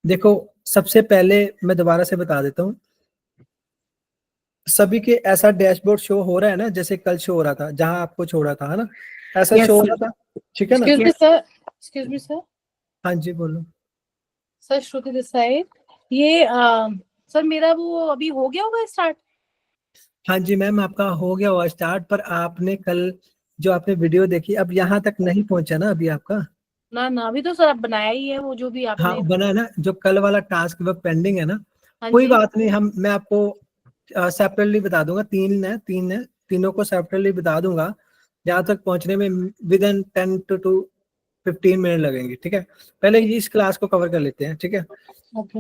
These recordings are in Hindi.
देखो, सबसे पहले मैं दोबारा से बता देता हूँ, सभी के ऐसा डैशबोर्ड शो हो रहा है ना, जैसे कल शो हो रहा था, जहां आपको छोड़ा था, है ना, ऐसा शो हो रहा था, ठीक है ना? Excuse me, sir. Excuse me, sir. हाँ जी, बोलो। Sir Shruti this side. ये सर मेरा वो अभी हो गया होगा स्टार्ट? हाँ जी मैम, आपका हो गया हुआ स्टार्ट, पर आपने कल जो आपने वीडियो देखी, अब यहाँ तक नहीं पहुंचा ना अभी आपका? ना ना, अभी तो सर आप बनाया ही है वो जो भी हाँ आपने। बना है ना, जो कल वाला टास्क वो पेंडिंग है ना। हाँ कोई जी। बात नहीं, मैं आपको सेपरेटली बता दूंगा, तीन है, तीनों को सेपरेटली बता दूंगा। यहाँ तक पहुंचने में विद इन 10 to 15 मिनट लगेंगे, ठीक है? पहले इस क्लास को कवर कर लेते हैं, ठीक है? ओके।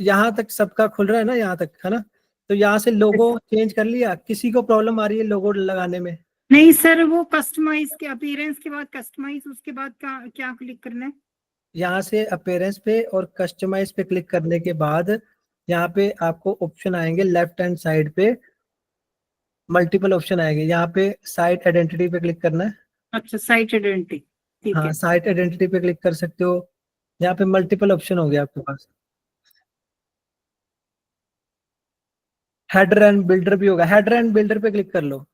यहाँ तक सबका खुल रहा है ना, यहाँ तक, है ना? तो यहाँ से लोगो चेंज कर लिया, किसी को प्रॉब्लम आ रही है लोगो लगाने में? नहीं सर, वो कस्टमाइज के अपीयरेंस के बाद कस्टमाइज, उसके बाद क्या क्या क्लिक करना है? यहाँ से अपीयरेंस पे और कस्टमाइज पे क्लिक करने के बाद यहाँ पे आपको ऑप्शन आएंगे लेफ्ट हैंड साइड पे, मल्टीपल ऑप्शन आएंगे। यहाँ पे साइट आइडेंटिटी पे क्लिक करना है। अच्छा, साइट आइडेंटिटी, ठीक हाँ, है। साइट आइडेंटिटी पे क्लिक कर सकते हो। यहाँ पे मल्टीपल ऑप्शन हो गया आपके पास, हेडर एंड बिल्डर भी होगा, हेडर एंड बिल्डर पे क्लिक कर लो।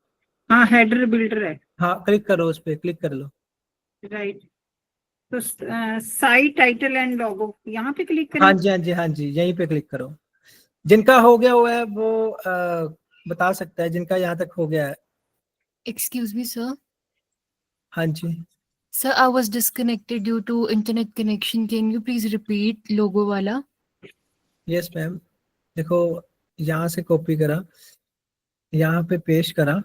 हाँ, हेडर बिल्डर है। हाँ, क्लिक करो, उस पे क्लिक कर लो। राइट। तो साइट टाइटल एंड लोगो यहाँ पे क्लिक करें? हाँ जी, हाँ जी, हाँ जी, यहीं पे क्लिक करो। जिनका हो गया हुआ है वो बता सकता है, जिनका यहाँ तक हो गया है। Excuse me, sir. हाँ जी, Sir, I was disconnected due to internet connection. Can you please repeat logo वाला? Yes ma'am. देखो, यहाँ से कॉपी करा, यहाँ पे पेस्ट करा,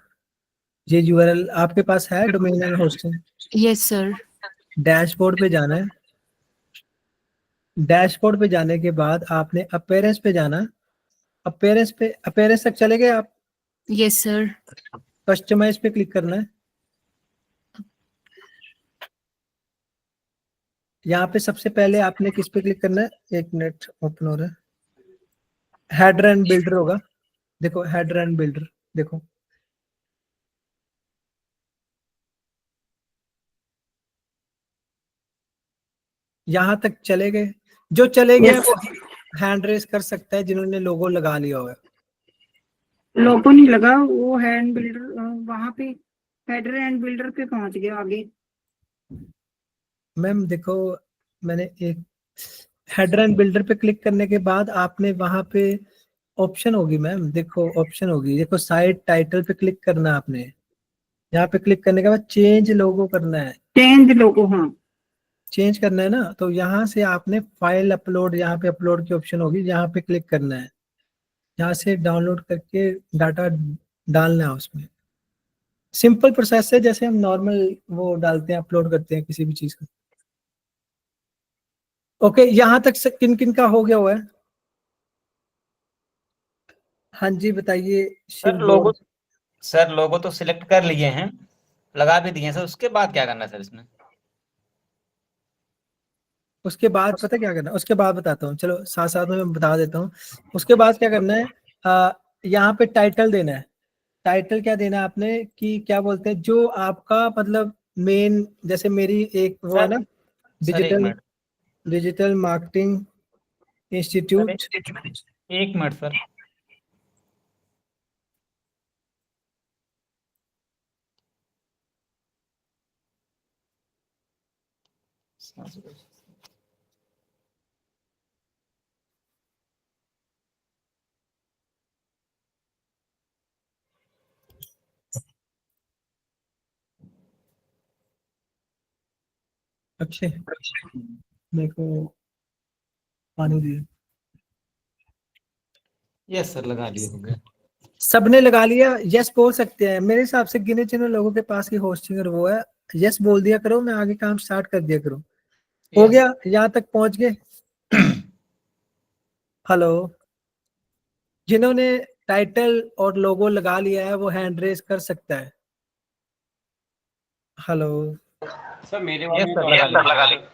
ये यूआरएल आपके पास है, domain and hosting. Yes, sir. Dashboard पे जाना है। डैशबोर्ड पे जाने के बाद आपने अपीयरेंस पे जाना। अपीयरेंस तक चले गए आप? Yes, sir. कस्टमाइज पे क्लिक करना है। यहाँ पे सबसे पहले आपने किस पे क्लिक करना है? एक मिनट, ओपन हो रहा है। हेडर एंड बिल्डर होगा, देखो हेडर एंड बिल्डर, देखो यहाँ तक चले गए। जो चले गए वो हैंड रेस कर सकता है, जिन्होंने लोगो लगा लिया हुआ है। लोगो नहीं लगा, वो हैंड बिल्डर वहां पे, हेडर एंड बिल्डर पे पहुंच गया आगे। मैम देखो, मैंने एक हेडर एंड बिल्डर पे क्लिक करने के बाद आपने वहां पे ऑप्शन होगी मैम, देखो ऑप्शन होगी, देखो साइट टाइटल पे क्लिक करना है आपने। यहाँ पे क्लिक करने के बाद चेंज लोगो करना है। चेंज लोगो, हाँ। चेंज करना है ना, तो यहाँ से आपने फाइल अपलोड, यहाँ पे अपलोड की ऑप्शन होगी, यहाँ पे क्लिक करना है। यहाँ से डाउनलोड करके डाटा डालना है उसमें। सिंपल प्रोसेस है, जैसे हम नॉर्मल वो डालते हैं, अपलोड करते हैं किसी भी चीज को। ओके, यहाँ तक से किन किन का हो गया हुआ है? हाँ जी, बताइए शिव गौड़। सर लोगो तो सिलेक्ट कर लिए हैं, लगा भी दिए हैं सर। उसके बाद क्या करना है सर इसमें? उसके बाद पता क्या करना है? उसके बाद बताता हूँ, चलो साथ साथ में मैं बता देता हूँ। उसके बाद क्या करना है, यहाँ पे टाइटल देना है। टाइटल क्या देना है आपने, कि क्या बोलते हैं, जो आपका मतलब मेन, जैसे मेरी एक वो है सर ना, सर एक minute, digital marketing sir institute. एक मिनट सर। अच्छे, मेरे को पानी दिए। यस सर, लगा लिए, हो गया। सबने लगा लिया? यस बोल सकते हैं, मेरे हिसाब से गिने चुने लोगों के पास की होस्टिंग और वो है। यस बोल दिया करो, मैं आगे काम स्टार्ट कर दिया करूँ। हो यस। गया, यहाँ तक पहुंच गए? हेलो, जिन्होंने टाइटल और लोगो लगा लिया है वो हैंड रेस कर सकता है। हेलो, सर मेरे यस वाले सर, लगा लिए।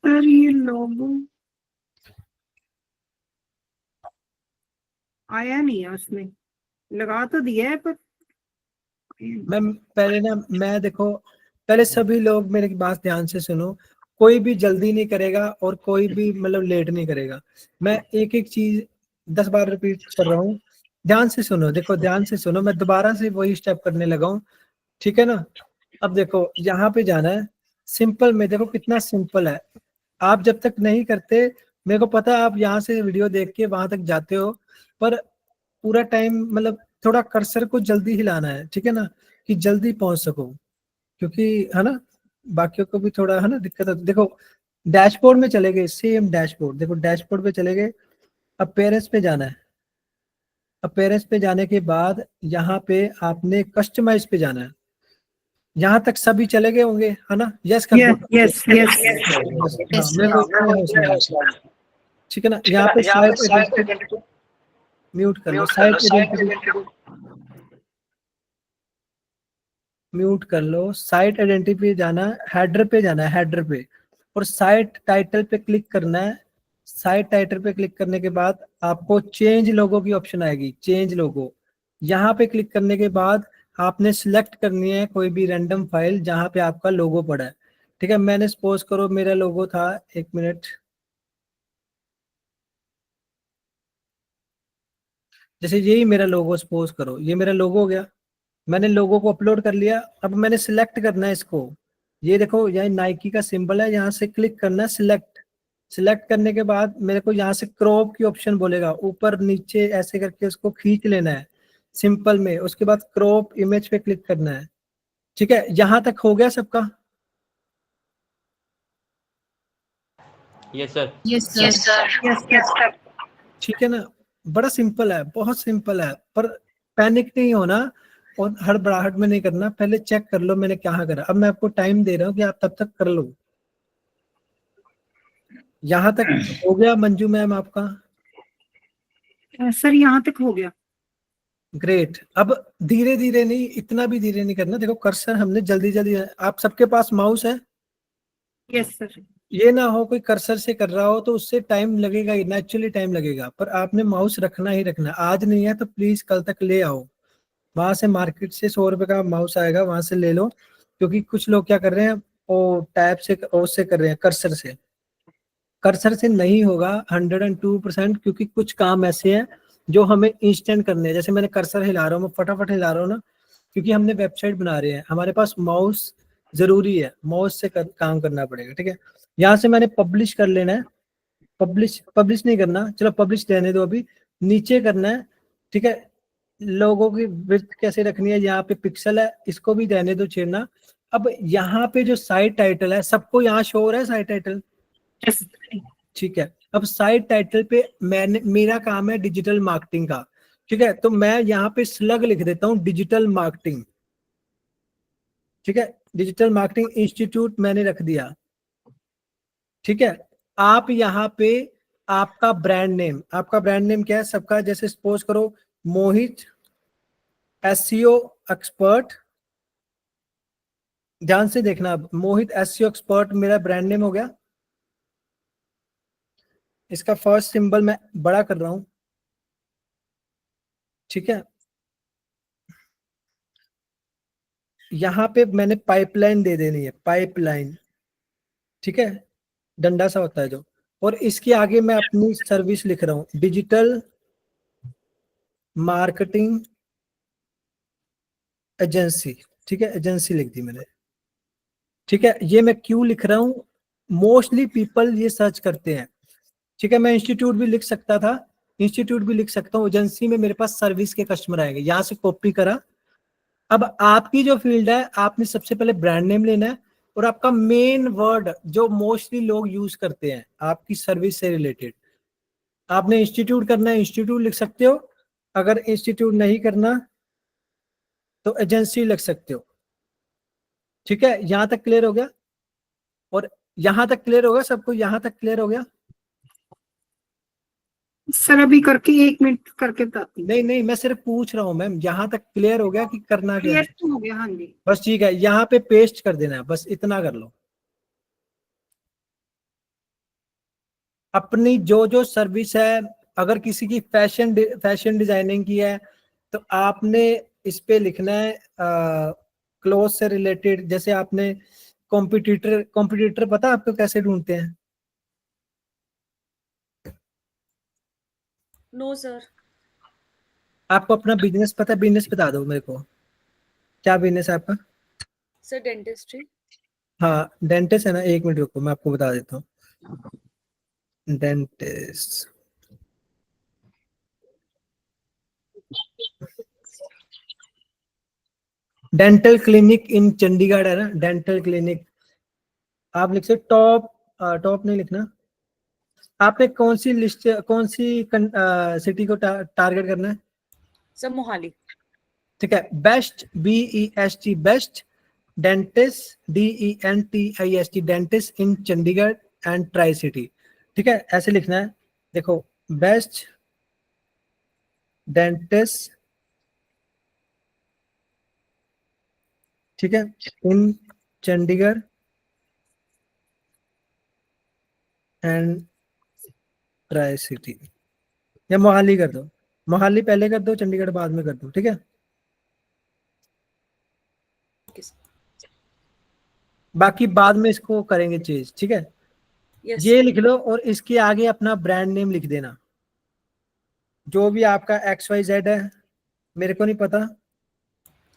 सर ये लोगो आया नहीं है उसमें, लगा तो दिया है पर मैम पहले ना, मैं देखो, पहले सभी लोग मेरी बात ध्यान से सुनो, कोई भी जल्दी नहीं करेगा और कोई भी मतलब लेट नहीं करेगा। मैं एक एक चीज 10 बार रिपीट कर रहा हूँ, ध्यान से सुनो। देखो ध्यान से सुनो, मैं दोबारा से वही स्टेप करने लगा हूँ, ठीक है ना। अब देखो यहाँ पे जाना है, सिंपल में देखो कितना सिंपल है। आप जब तक नहीं करते, मेरे को पता है आप यहाँ से वीडियो देख के वहां तक जाते हो, पर पूरा टाइम मतलब थोड़ा कर्सर को जल्दी हिलाना है, ठीक है ना, कि जल्दी पहुंच सको, क्योंकि है ना बाकियों को भी थोड़ा है ना दिक्कत है। देखो डैशबोर्ड में चले गए, सेम डैशबोर्ड, देखो डैशबोर्ड पे चले गए, अब पेरेंट्स पे जाना है। अब पेरेंट्स पे जाने के बाद यहाँ पे आपने कस्टमाइज पे जाना है। यहाँ तक सभी चले गए होंगे, है ना, यस कर दो। यस यस हाँ, मेरे को इतना हौसला है, ठीक है ना। यहाँ पे साइट म्यूट कर लो, साइट आइडेंटिटी म्यूट कर लो। साइट आइडेंटिटी पे जाना है, हेडर पे जाना है, हेडर पे, और साइट टाइटल पे क्लिक करना है। साइट टाइटल पे क्लिक करने के बाद आपको चेंज लोगो की ऑप्शन आएगी, चेंज लोगो। यहाँ पे क्लिक करने के बाद आपने सिलेक्ट करनी है कोई भी रैंडम फाइल जहाँ पे आपका लोगो पड़ा है, ठीक है। मैंने सपोज करो मेरा लोगो था, एक मिनट, जैसे यही मेरा लोगो, सपोज करो ये मेरा लोगो हो गया, मैंने लोगो को अपलोड कर लिया। अब मैंने सिलेक्ट करना है इसको, ये देखो यहाँ नाइकी का सिंबल है, यहाँ से क्लिक करना है सिलेक्ट। सिलेक्ट करने के बाद मेरे को यहाँ से क्रॉप की ऑप्शन बोलेगा, ऊपर नीचे ऐसे करके उसको खींच लेना है सिंपल में। उसके बाद क्रॉप इमेज पे क्लिक करना है, ठीक है। यहाँ तक हो गया सबका? Yes sir. यस ठीक है ना, बड़ा सिंपल है, बहुत सिंपल है, पर पैनिक नहीं होना और हड़बड़ाहट में नहीं करना। पहले चेक कर लो मैंने क्या करा। अब मैं आपको टाइम दे रहा हूँ कि आप तब तक कर लो। यहाँ तक हो गया मंजू मैम आपका? सर यहाँ तक हो गया। ग्रेट। अब धीरे धीरे नहीं, इतना भी धीरे नहीं करना। देखो कर्सर हमने जल्दी जल्दी, आप सबके पास माउस है? Yes sir. ये ना हो कोई कर्सर से कर रहा हो तो उससे टाइम लगेगा ही, नेचुरली टाइम लगेगा, पर आपने माउस रखना ही रखना। आज नहीं है तो प्लीज कल तक ले आओ, वहां से मार्केट से 100 रुपए का माउस आएगा, वहां से ले लो। क्योंकि कुछ लोग क्या कर रहे हैं, वो टैब से उससे कर रहे हैं, कर्सर से। कर्सर से नहीं होगा 102%, क्योंकि कुछ काम ऐसे हैं जो हमें इंस्टेंट करने हैं। जैसे मैंने कर्सर हिला रहा हूँ, मैं फटाफट हिला रहा हूँ ना, क्योंकि हमने वेबसाइट बना रहे हैं, हमारे पास माउस जरूरी है, माउस से काम करना पड़ेगा, ठीक है। यहाँ से मैंने पब्लिश कर लेना है, पब्लिश नहीं करना, चलो पब्लिश रहने दो अभी, नीचे करना है, ठीक है। लोगों की विड्थ कैसे रखनी है, यहाँ पे पिक्सल है, इसको भी रहने दो छेड़ना। अब यहाँ पे जो साइट टाइटल है, सबको यहाँ शो हो रहा है साइट टाइटल, यस ठीक है। अब साइट टाइटल पे मैंने, मेरा काम है डिजिटल मार्केटिंग का, ठीक है, तो मैं यहाँ पे स्लग लिख देता हूँ डिजिटल मार्केटिंग, ठीक है। डिजिटल मार्केटिंग इंस्टीट्यूट मैंने रख दिया, ठीक है। आप यहाँ पे आपका ब्रांड नेम, आपका ब्रांड नेम क्या है सबका, जैसे सपोज करो मोहित एसईओ एक्सपर्ट, ध्यान से देखना, अब मोहित एसईओ एक्सपर्ट मेरा ब्रांड नेम हो गया। इसका फर्स्ट सिंबल मैं बड़ा कर रहा हूं, ठीक है। यहाँ पे मैंने पाइपलाइन दे देनी है, पाइपलाइन, ठीक है, डंडा सा होता है जो। और इसके आगे मैं अपनी सर्विस लिख रहा हूं, डिजिटल मार्केटिंग एजेंसी, ठीक है, एजेंसी लिख दी मैंने, ठीक है। ये मैं क्यों लिख रहा हूँ, मोस्टली पीपल ये सर्च करते हैं, ठीक है। मैं इंस्टीट्यूट भी लिख सकता था, इंस्टीट्यूट भी लिख सकता हूँ, एजेंसी में मेरे पास सर्विस के कस्टमर आएंगे, यहाँ से कॉपी करा। अब आपकी जो फील्ड है, आपने सबसे पहले ब्रांड नेम लेना है, और आपका मेन वर्ड जो मोस्टली लोग यूज करते हैं आपकी सर्विस से रिलेटेड, आपने इंस्टीट्यूट करना है, इंस्टीट्यूट लिख सकते हो। अगर इंस्टीट्यूट नहीं करना तो एजेंसी लिख सकते हो, ठीक है। यहां तक क्लियर हो गया? और यहां तक क्लियर होगा सबको? यहां तक क्लियर हो गया? सर अभी करके 1 मिनट करके बताती हूँ। नहीं नहीं, मैं सिर्फ पूछ रहा हूँ मैम, यहां तक क्लियर हो गया कि करना क्या है? क्लियर तो हो गया, हाँ जी। बस ठीक है, यहाँ पे पेस्ट कर देना है, बस इतना कर लो। अपनी जो जो सर्विस है, अगर किसी की फैशन डिजाइनिंग की है तो आपने इस पे लिखना है क्लोथ से रिलेटेड। जैसे आपने कॉम्पिटिटर पता है आपको कैसे ढूंढते हैं? No sir. आपको अपना बिजनेस पता है? बिजनेस बता दो मेरे को, क्या बिजनेस है आपका? Sir dentistry. हाँ डेंटिस्ट है ना, 1 मिनट रुको मैं आपको बता देता हूँ। Dentist, dental clinic in Chandigarh है ना, डेंटल क्लिनिक। आप लिख सकते टॉप, टॉप नहीं लिखना। आपने कौन सी लिस्ट, कौन सी सिटी को टारगेट करना है? सर मोहाली। ठीक है, best BEST best dentist DENTIST dentist in Chandigarh and tri city. ठीक है, ऐसे लिखना है। देखो, बेस्ट डेंटिस्ट, ठीक है, इन चंडीगढ़ एंड ट्राई सिटी, या मोहाली कर दो। मोहाली पहले कर दो, चंडीगढ़ बाद में कर दो, ठीक है। Okay sir. बाकी बाद में इसको करेंगे चेंज, ठीक है। यस ये लिख लो और इसके आगे अपना ब्रांड नेम लिख देना, जो भी आपका XYZ है, मेरे को नहीं पता,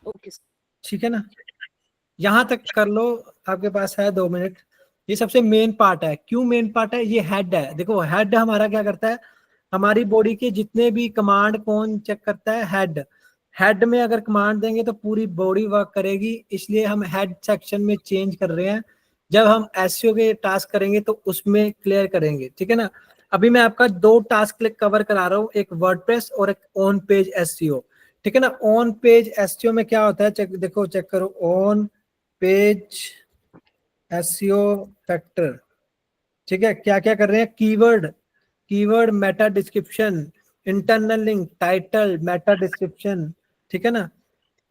ओके सर। ठीक है ना। यहां तक कर लो, आपके पास है 2 मिनट। ये सबसे मेन पार्ट है। क्यों मेन पार्ट है? ये हेड है। देखो हेड हमारा क्या करता है, हमारी बॉडी के जितने भी कमांड कौन चेक करता है? हेड। हेड में अगर कमांड देंगे तो पूरी बॉडी वर्क करेगी, इसलिए हम हेड सेक्शन में चेंज कर रहे हैं। जब हम SEO के टास्क करेंगे तो उसमें क्लियर करेंगे, ठीक है ना। अभी मैं आपका 2 टास्क कवर करा रहा हूँ, एक वर्डप्रेस और एक ऑन पेज SEO, ठीक है ना। ऑन पेज SEO में क्या होता है, चेक देखो, चेक करो। ऑन पेज SEO फैक्टर, ठीक है। क्या क्या कर रहे हैं? Keyword meta description, internal link, title, meta description, ठीक है ना।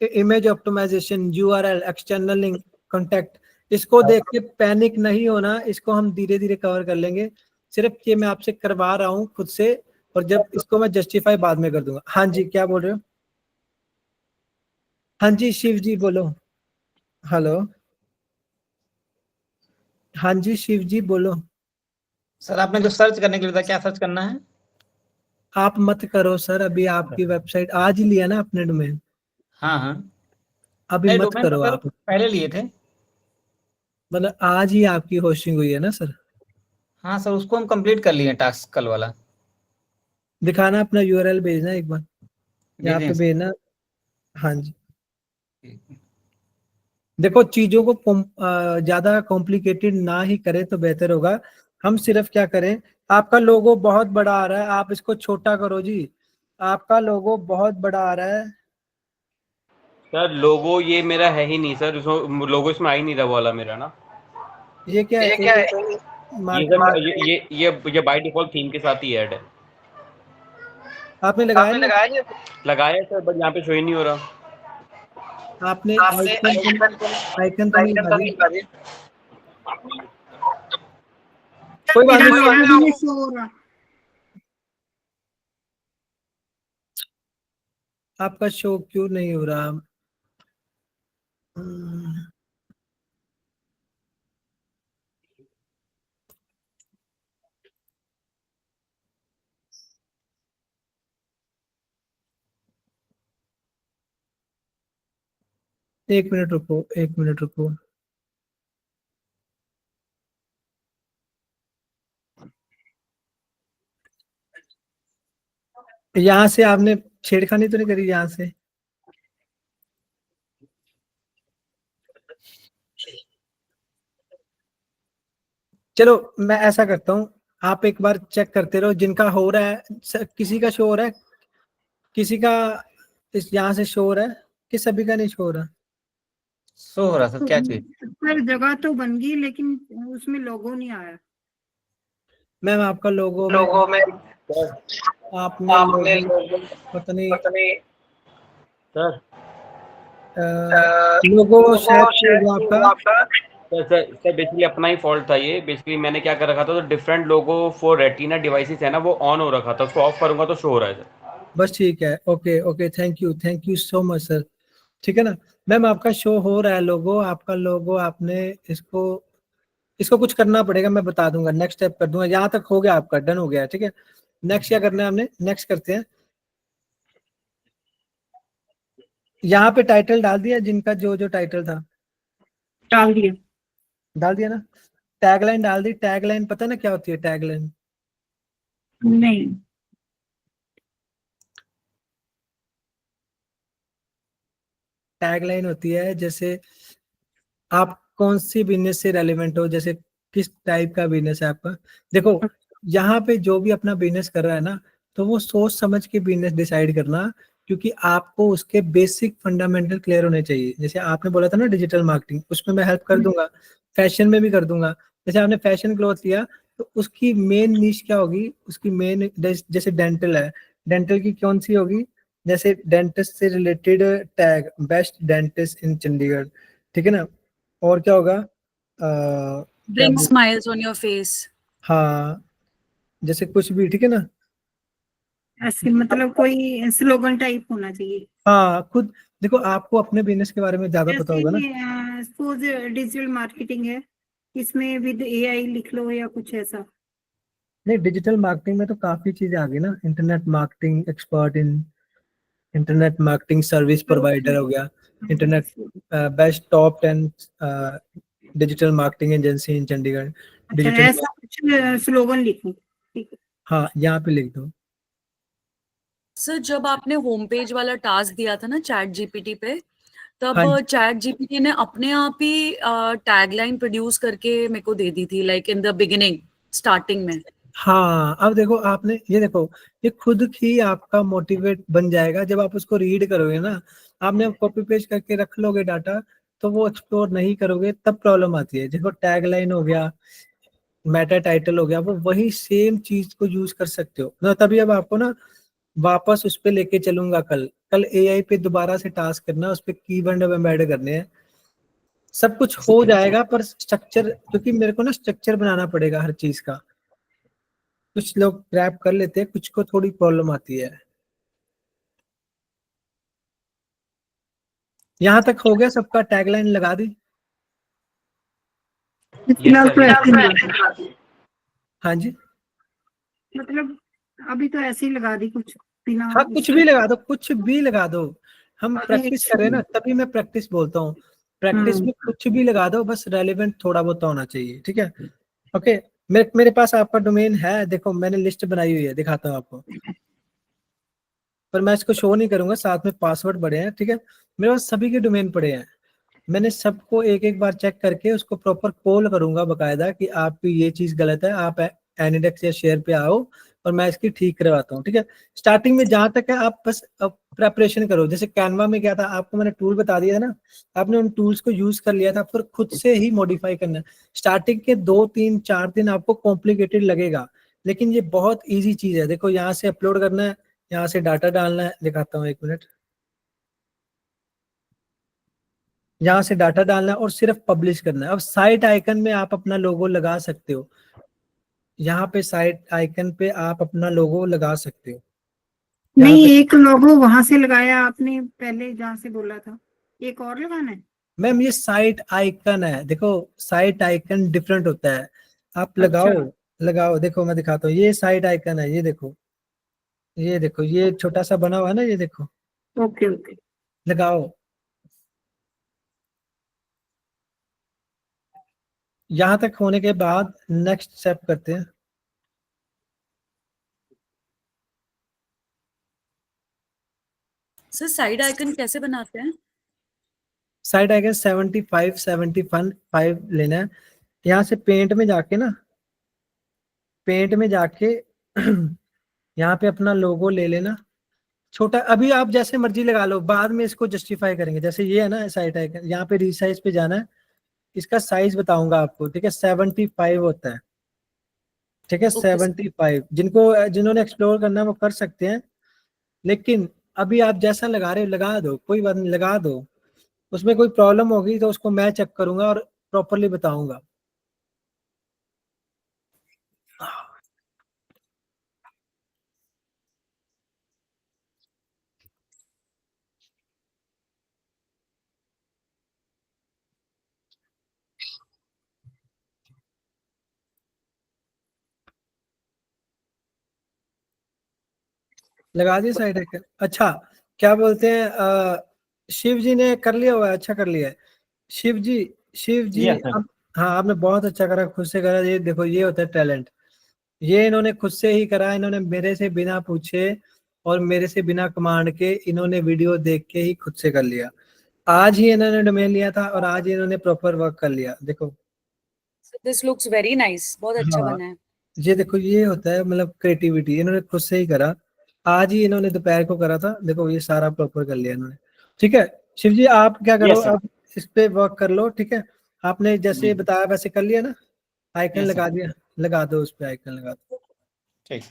Image optimisation, URL, external link, contact. इसको देख के पैनिक नहीं होना, इसको हम धीरे धीरे कवर कर लेंगे। सिर्फ ये मैं आपसे करवा रहा हूँ खुद से, और जब इसको मैं जस्टिफाई बाद में कर दूंगा। हाँ जी, क्या बोल रहे हो? हाँ जी शिव जी बोलो। हेलो, हाँ जी शिव जी बोलो। सर आपने जो सर्च करने के लिए था, क्या सर्च करना है? आप मत करो सर, अभी आपकी वेबसाइट आज ही लिया ना अपने डोमेन, हाँ हाँ, अभी नहीं मत डोमेन तो करो सर आप। पहले लिए थे। मतलब आज ही आपकी होस्टिंग हुई है ना सर? हाँ सर, उसको हम कंप्लीट कर लिए टास्क कल वाला। दिखाना अपना URL भेजना एक बार, यहाँ पे भेजें सर? भेजना। हाँ जी, देखो चीजों को ज्यादा कॉम्प्लिकेटेड ना ही करें तो बेहतर होगा। हम सिर्फ क्या करें, आपका लोगो बहुत बड़ा आ रहा है, आप इसको छोटा करो जी। आपका लोगो बहुत बड़ा आ रहा है। सर लोगो ये मेरा है ही नहीं सर, लोगो इसमें आ ही नहीं रहा वाला मेरा ना। ये क्या है? ये मार्केटिंग सर ये बाय डिफॉल्ट थीम के साथ ही ऐड है। आपने लगाया नहीं? लगाया है सर, बट यहाँ पे शो ही नहीं हो रहा। आपने आइकन तो नहीं लगा दिया? कोई बात मेरा नहीं, लोगो भी नहीं शो हो रहा। आपका शो क्यों नहीं हो रहा? एक मिनट रुको, एक मिनट रुको। यहाँ से आपने छेड़खानी तो नहीं करी यहाँ से? चलो मैं ऐसा करता हूँ, आप एक बार चेक करते रहो, जिनका हो रहा है किसी का शो हो रहा है, किसी का इस यहाँ से शो हो रहा है कि सभी का नहीं शो हो रहा? शो हो रहा सर, क्या चीज? सर जगह तो बन गई लेकिन उसमें लोगो नहीं आया। मैम आपका लोगो में आपने लोगो पता नहीं सर लोगो शायद से होगा आपका सर बेसिकली अपना ही फॉल्ट था ये। बेसिकली मैंने क्या कर रखा था, तो different logo for retina devices है ना, वो ऑन हो रखा था, उसको ऑफ करूंगा तो शो हो रहा है सर। बस ठीक है, okay okay, thank you so much sir. ठीक है ना मैम, आपका शो हो रहा है लोगो, आपका लोगो, आपने इसको इसको कुछ करना पड़ेगा, मैं बता दूंगा, नेक्स्ट स्टेप कर दूंगा। यहाँ तक हो गया आपका, डन हो गया है, ठीक है। नेक्स्ट क्या करना है हमने, नेक्स्ट करते हैं। यहाँ पे टाइटल डाल दिया, जिनका जो जो टाइटल था डाल दिया। डाल दिया ना। टैगलाइन डाल दी, टैगलाइन पता ना क्या होती है टैगलाइन? नहीं। टैगलाइन होती है जैसे आप कौन सी बिजनेस से रेलिवेंट हो, जैसे किस टाइप का बिजनेस है आपका। देखो यहाँ पे जो भी अपना बिजनेस कर रहा है ना, तो वो सोच समझ के बिजनेस डिसाइड करना, क्योंकि आपको उसके बेसिक फंडामेंटल क्लियर होने चाहिए। जैसे आपने बोला था ना डिजिटल मार्केटिंग, उसमें मैं हेल्प कर दूंगा, फैशन में भी कर दूंगा। जैसे आपने फैशन क्लॉथ लिया, तो उसकी मेन नीश क्या होगी, उसकी मेन, जैसे डेंटल है, डेंटल की कौन सी होगी, जैसे डेंटिस्ट से रिलेटेड टैग, बेस्ट डेंटिस्ट इन चंडीगढ़, ठीक है ना। और क्या होगा, क्या Bring smiles on your face. हाँ, जैसे कुछ भी, ठीक है ना। ऐसे मतलब कोई स्लोगन टाइप होना चाहिए। हाँ खुद देखो, आपको अपने बिजनेस के बारे में ज्यादा पता जैसे होगा ना। ये सपोज डिजिटल मार्केटिंग है, इसमें विद एआई लिख लो या कुछ ऐसा। नहीं, डिजिटल मार्केटिंग में तो काफी चीजें आ गई ना, internet marketing expert in, internet marketing service provider हो गया, internet best top 10 digital marketing agency in Chandigarh, अच्छा, डिजिटल। ऐसा कुछ स्लोगन लिखूं, ठीक है। हाँ यहाँ पे लिख दो। सर जब आपने होम पेज वाला टास्क दिया था ना चैट जीपीटी पे, तब हाँ चैट जीपीटी ने अपने आप ही टैगलाइन प्रोड्यूस करके मेरे को दे दी थी, like in the beginning, starting में। हाँ, अब देखो आपने ये देखो, ये खुद ही आपका मोटिवेट बन जाएगा जब आप उसको रीड करोगे ना। आपने कॉपी पेस्ट करके रख लोगे डाटा, तो वो एक्सप्लोर नहीं करोगे, तब प्रॉब्लम आती है। देखो टैगलाइन हो गया, मेटा टाइटल हो गया, वो वही सेम चीज को यूज कर सकते हो ना। तभी अब आपको ना वापस उस पे लेके चलूंगा, कल कल एआई पे दोबारा से टास्क करना, उस पे कीवर्ड एम्बेड करने हैं, सब कुछ हो जाएगा। पर स्ट्रक्चर, क्योंकि मेरे को ना स्ट्रक्चर बनाना पड़ेगा हर चीज का। कुछ लोग क्रैप कर लेते हैं, कुछ को थोड़ी प्रॉब्लम आती है। यहाँ तक हो गया सबका, टैगलाइन लगा दी। फिलहाल Yes, तो sir, ऐसे ही लगा दी। हाँ जी, मतलब अभी तो ऐसे ही लगा दी कुछ बिना हाँ कुछ भी लगा दो, कुछ भी लगा दो। हम अभी प्रैक्टिस कर रहे हैं ना, तभी मैं प्रैक्टिस बोलता हूँ। प्रैक्टिस में कुछ भी लगा दो, बस रेलिवेंट थोड़ा बहुत होना चाहिए, ठीक है। ओके, मेरे पास आपका डोमेन है, देखो मैंने लिस्ट बनाई हुई है, दिखाता हूँ आपको, पर मैं इसको शो नहीं करूंगा, साथ में पासवर्ड पड़े हैं, ठीक है। मेरे पास सभी के डोमेन पड़े हैं, मैंने सबको एक एक बार चेक करके उसको प्रॉपर कॉल करूंगा बकायदा, कि आपकी ये चीज गलत है, आप एनिडेक्स या शेयर पे आओ, और मैं इसकी ठीक करवाता हूँ, ठीक है। स्टार्टिंग में जहां तक है आप बस प्रेपरेशन करो। जैसे कैनवा में क्या था, आपको मैंने टूल बता दिया था ना, आपने उन टूल्स को यूज कर लिया था, फिर खुद से ही मॉडिफाई करना है। स्टार्टिंग के 2 3 4 दिन आपको कॉम्प्लिकेटेड लगेगा, लेकिन ये बहुत ईजी चीज है। देखो यहाँ से अपलोड करना है, यहाँ से डाटा डालना है, दिखाता हूँ 1 मिनट। यहाँ से डाटा डालना है और सिर्फ पब्लिश करना है। अब साइट आइकन में आप अपना लोगो लगा सकते हो, यहाँ पे साइट आइकन पे आप अपना लोगो लगा सकते हो। यहाँ नहीं, पे एक लोगो वहां से लगाया आपने पहले जहाँ से बोला था, एक और लगाना है। मैम ये साइट आइकन है, देखो साइट आइकन डिफरेंट होता है, आप अच्छा। लगाओ, लगाओ, देखो मैं दिखाता हूँ, ये साइट आइकन है, ये देखो, ये देखो, ये छोटा सा बना हुआ है ना, ये देखो, ओके ओके। लगाओ। यहाँ तक होने के बाद नेक्स्ट स्टेप करते हैं। सर साइड आइकन कैसे बनाते हैं? साइट आइकन 75 लेना है। यहाँ से पेंट में जाके ना, पेंट में जाके यहाँ पे अपना लोगो ले लेना छोटा। अभी आप जैसे मर्जी लगा लो, बाद में इसको जस्टिफाई करेंगे। जैसे ये है ना साइट आइकन, यहाँ पे रीसाइज पे जाना है, इसका साइज बताऊंगा आपको, ठीक है, 75 होता है, ठीक है, ओके सर। 75। जिन्होंने एक्सप्लोर करना है वो कर सकते हैं, लेकिन अभी आप जैसा लगा रहे हो लगा दो, कोई बात नहीं, लगा दो। उसमें कोई प्रॉब्लम होगी तो उसको मैं चेक करूंगा, और प्रॉपरली बताऊंगा। लगा दी साइड है। अच्छा, क्या बोलते हैं, शिव जी ने कर लिया हुआ है, अच्छा कर लिया है। शिव जी, शिव जी Yes, sir. हाँ आपने बहुत अच्छा करा, खुद से करा। ये देखो, ये होता है टैलेंट। ये इन्होंने खुद से ही करा, इन्होंने मेरे से बिना पूछे और मेरे से बिना कमांड के इन्होंने वीडियो देख के ही खुद से कर लिया। आज ही इन्होंने डोमेन लिया था और आज ही इन्होंने प्रॉपर वर्क कर लिया। देखो दिस लुक्स वेरी नाइस, बहुत अच्छा हाँ, बना है। ये देखो, ये होता है मतलब क्रिएटिविटी, इन्होंने खुद से ही करा। आज ही इन्होंने दोपहर को करा था, देखो ये सारा प्रॉपर कर लिया इन्होंने। ठीक है शिव जी, आप क्या करो, Yes, sir. अब इस पे वर्क कर लो। ठीक है, आपने जैसे जी। बताया वैसे कर लिया ना, आइकन Yes, sir. लगा दिया, लगा दो उस पे, आइकन लगा दो। ठीक।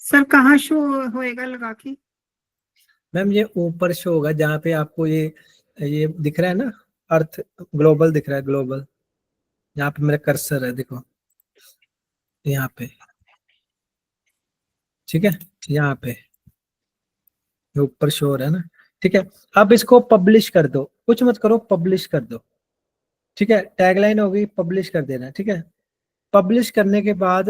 सर कहाँ शो होएगा लगा के? मैम ये ऊपर शो होगा जहाँ पे आपको ये दिख रहा है ना, अर्थ ग्लोबल दिख रहा है, ग्लोबल। यहाँ पे मेरा कर्सर है, देखो यहाँ पे। ठीक है, यहाँ पे ये ऊपर शो हो रहा है ना। ठीक है, अब इसको पब्लिश कर दो, कुछ मत करो, पब्लिश कर दो। ठीक है, टैगलाइन होगी, पब्लिश कर देना। ठीक है, पब्लिश करने के बाद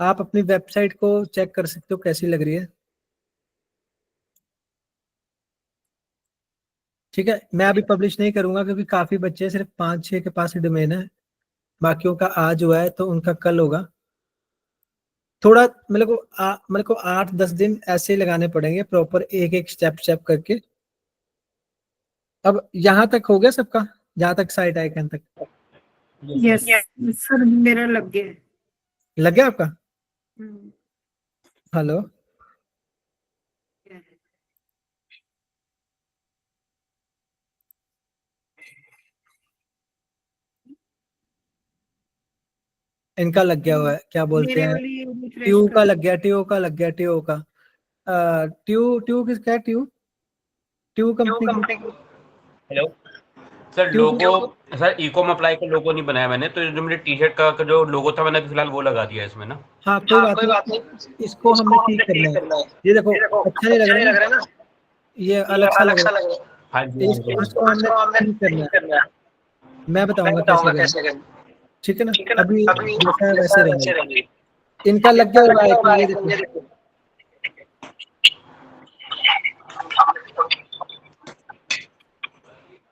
आप अपनी वेबसाइट को चेक कर सकते हो कैसी लग रही है। ठीक है, मैं अभी पब्लिश नहीं करूंगा क्योंकि काफी बच्चे हैं, सिर्फ 5-6 के पास ही डोमेन है, बाकियों का आज हुआ है तो उनका कल होगा। थोड़ा मेरे को 8-10 दिन ऐसे ही लगाने पड़ेंगे, प्रॉपर एक एक स्टेप स्टेप करके। अब यहाँ तक हो गया सबका, जहाँ तक साइट आइकन तक यस सर, मेरा लग गया है। लग गया आपका? हम्म, हेलो, इनका लग गया हुआ है, क्या बोलते मेरे हैं, वाली रिफ्रेश ट्यू का कर। लग गया, ट्यू का लग गया, ट्यू का ट्यू ट्यू किस क्या, ट्यू ट्यू कंपनी की हेलो सर, ट्यू लोगो सर इकोम अप्लाई का लोगो नहीं बनाया मैंने, तो जो मेरे टी शर्ट का जो लोगो था मैंने अभी फिलहाल वो लगा दिया है इसमें ना। हाँ कोई बात नहीं, इसको हमने ठीक करना है। ये देखो अच्छा नहीं लग रहा है ना, ये अलग सा लग रहा है, हाँ जी, हाँ जी, हाँ जी। इसको हमने ठीक करना है। मैं बताऊंगा कैसे करना। ठीक है ना, अभी जैसा है वैसे रहेंगे। इनका लग गया हुआ है, ये देखो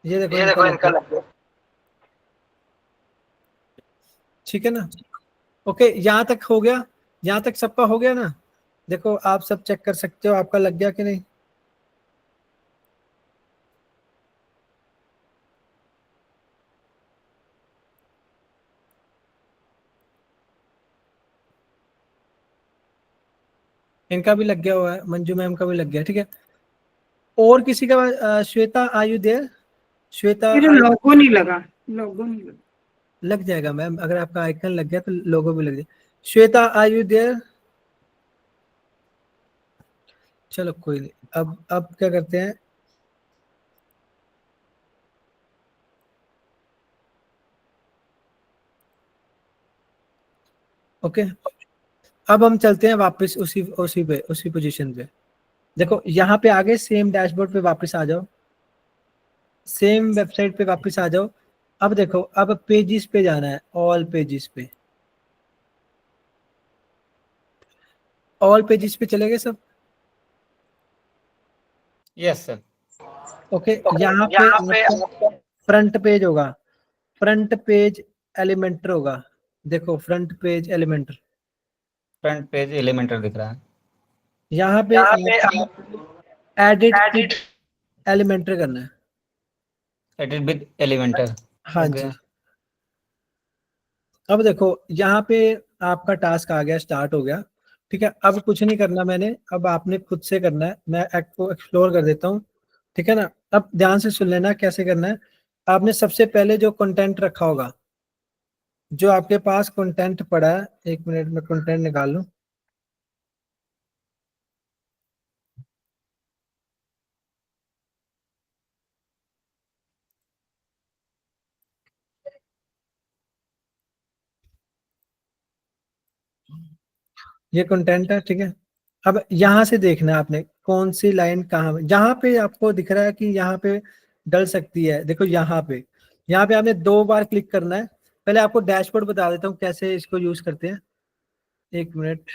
ये देखो इनका लग गया। ठीक है ना, ओके, यहाँ तक हो गया, यहाँ तक सबका हो गया ना। देखो आप सब चेक कर सकते हो आपका लग गया कि नहीं। इनका भी लग गया हुआ है, मंजू मैम का भी लग गया। ठीक है, और किसी का श्वेता आयु देर, श्वेता मेरा लोगो नहीं लगा, लोगो नहीं लगा। लग जाएगा मैम, अगर आपका आइकन लग गया तो लोगो भी लग जाए। श्वेता आयु देर, चलो कोई नहीं। अब क्या करते हैं, ओके अब हम चलते हैं वापस उसी पोजीशन पे। देखो यहाँ पे आगे सेम डैशबोर्ड पे वापस आ जाओ, सेम वेबसाइट पे वापस आ जाओ। अब देखो, अब पेजेस पे जाना है, ऑल पेजेस पे, ऑल पेजेस पे चले गए सब। Yes sir. ओके यहाँ पे फ्रंट पेज होगा, फ्रंट पेज एलिमेंटर होगा। देखो front page Elementor, front page Elementor दिख रहा है। यहाँ पे एडिट एलिमेंटर करना है। Edit with Elementor. हाँ ओके। जी, अब देखो यहाँ पे आपका टास्क आ गया, स्टार्ट हो गया। ठीक है, अब कुछ नहीं करना मैंने, अब आपने खुद से करना है। मैं को एक्सप्लोर कर देता हूँ। ठीक है ना, अब ध्यान से सुन लेना कैसे करना है। आपने सबसे पहले जो कंटेंट रखा होगा, जो आपके पास कंटेंट पड़ा है, 1 मिनट में कंटेंट निकाल लूं। ये कंटेंट है, ठीक है। अब यहाँ से देखना है आपने कौन सी लाइन कहाँ, जहाँ पे आपको दिख रहा है कि यहाँ पे डल सकती है, देखो यहाँ पे आपने 2 बार क्लिक करना है। पहले आपको डैशबोर्ड बता देता हूँ कैसे इसको यूज करते हैं, 1 मिनट।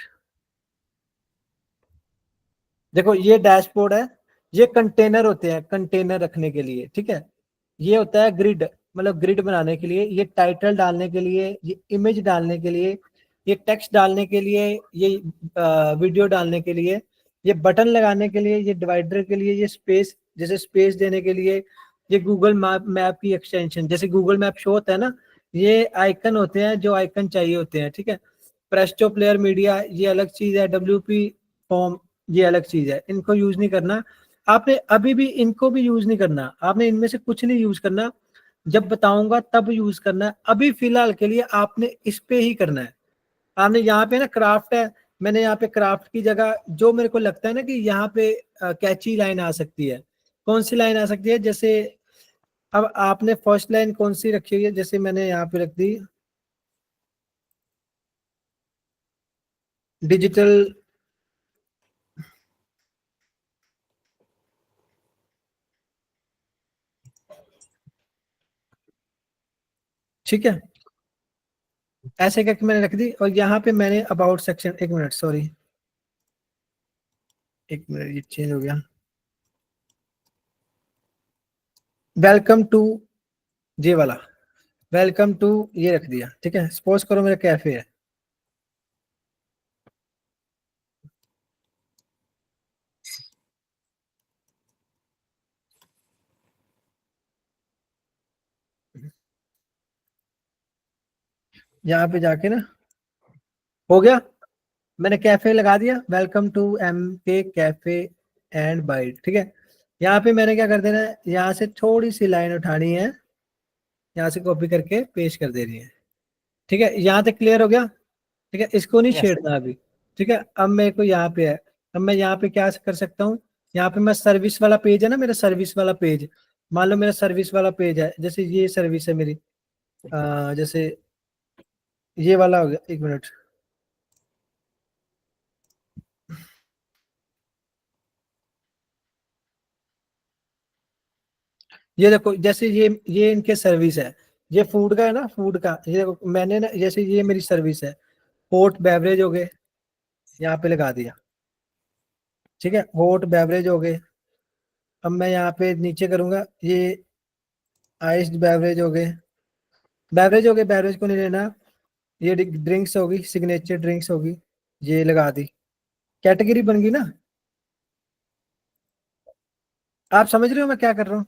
देखो ये डैशबोर्ड है, ये कंटेनर होते हैं कंटेनर रखने के लिए, ठीक है। ये होता है ग्रिड, मतलब ग्रिड बनाने के लिए, ये टाइटल डालने के लिए, ये इमेज डालने के लिए, ये टेक्स्ट डालने के लिए, ये वीडियो डालने के लिए, ये बटन लगाने के लिए, ये डिवाइडर के लिए, ये स्पेस, जैसे स्पेस देने के लिए, ये गूगल मैप की एक्सटेंशन, जैसे गूगल मैप शो होता है ना, ये आइकन होते हैं जो आइकन चाहिए होते हैं, ठीक है। प्रेस्टो प्लेयर मीडिया ये अलग चीज है, WP फॉर्म ये अलग चीज है, इनको यूज नहीं करना आपने, अभी भी इनको भी यूज नहीं करना आपने, इनमें से कुछ नहीं यूज करना, जब बताऊंगा तब यूज करना है। अभी फिलहाल के लिए आपने इस पे ही करना है। आपने यहाँ पे ना क्राफ्ट है, मैंने यहाँ पे क्राफ्ट की जगह जो मेरे को लगता है ना कि यहाँ पे कैची लाइन आ सकती है, कौन सी लाइन आ सकती है, जैसे अब आपने फर्स्ट लाइन कौन सी रखी हुई है, जैसे मैंने यहाँ पे रख दी डिजिटल, ठीक है, ऐसे करके मैंने रख दी। और यहाँ पे मैंने about section, 1 minute sorry, 1 minute ये चेंज हो गया, वेलकम टू ये वाला, वेलकम टू ये रख दिया, ठीक है। सपोज करो मेरा कैफे है, यहाँ पे जाके ना हो गया, मैंने कैफे लगा दिया, welcome to MK cafe and bite, ठीक है। यहाँ पे मैंने क्या कर देना है, यहाँ से थोड़ी सी लाइन उठानी है, यहाँ से कॉपी करके पेस्ट कर देनी है, ठीक है। यहाँ तक क्लियर हो गया, ठीक है। इसको नहीं Yes. छेड़ना अभी, ठीक है। अब मेरे को यहाँ पे है, अब मैं यहाँ पे क्या कर सकता हूँ, यहाँ पे मैं सर्विस वाला पेज है ना, मेरा सर्विस वाला पेज, मान लो मेरा सर्विस वाला पेज है, जैसे ये सर्विस है मेरी, जैसे ये वाला हो गया, 1 मिनट, ये देखो जैसे ये इनके सर्विस है, ये फूड का है ना, फूड का, ये देखो मैंने ना, जैसे ये मेरी सर्विस है, हॉट बेवरेज हो गए, यहाँ पे लगा दिया, ठीक है, हॉट बेवरेज हो गए। अब मैं यहाँ पे नीचे करूंगा, ये आइस्ड बेवरेज हो गए, बेवरेज हो गए, बेवरेज को नहीं लेना, ये ड्रिंक्स होगी, सिग्नेचर ड्रिंक्स होगी, ये लगा दी, कैटेगरी बन गई ना। आप समझ रहे हो मैं क्या कर रहा हूँ,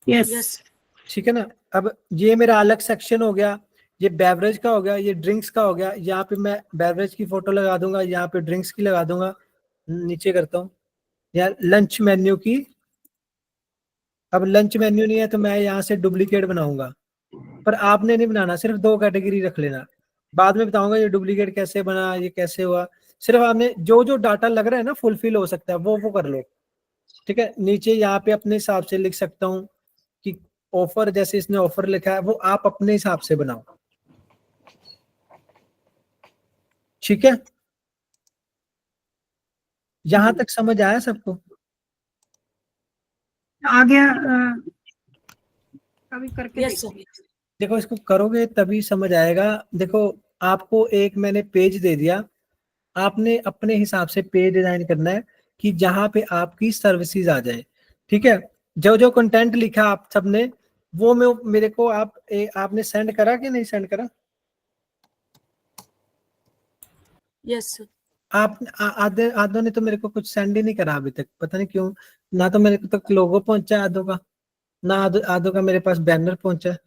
यस। ठीक है ना। अब ये मेरा अलग सेक्शन हो गया, ये बेवरेज का हो गया, ये ड्रिंक्स का हो गया, यहाँ पे मैं बेवरेज की फोटो लगा दूंगा, यहाँ पे ड्रिंक्स की लगा दूंगा, नीचे करता हूँ या लंच मेन्यू की। अब लंच मेन्यू नहीं है तो मैं यहाँ से डुप्लीकेट बनाऊंगा, पर आपने नहीं बनाना, सिर्फ 2 कैटेगरी रख लेना, बाद में बताऊंगा ये डुप्लीकेट कैसे बना, ये कैसे हुआ। सिर्फ आपने जो जो डाटा लग रहा है ना फुलफिल हो सकता है वो कर लो, ठीक है। नीचे यहाँ पे अपने हिसाब से लिख सकता हूँ कि ऑफर, जैसे इसने ऑफर लिखा है वो आप अपने हिसाब से बनाओ, ठीक है। यहां तक समझ आया सबको? आ गया, अभी करके यस देखिए। सर। देखो इसको करोगे तभी समझ आएगा। देखो आपको एक मैंने पेज दे दिया, आपने अपने हिसाब से पेज डिजाइन करना है कि जहां पे आपकी सर्विसेज आ जाए, ठीक है। जो जो कंटेंट लिखा आप सबने वो मेरे को आपने सेंड करा कि नहीं सेंड करा? Yes sir. आप आधे आधों ने तो मेरे को कुछ सेंड ही नहीं करा अभी तक, पता नहीं क्यों, ना तो मेरे को तक लोगो पहुंचा है आधों का, ना आधों का मेरे पास बैनर पहुंचा है।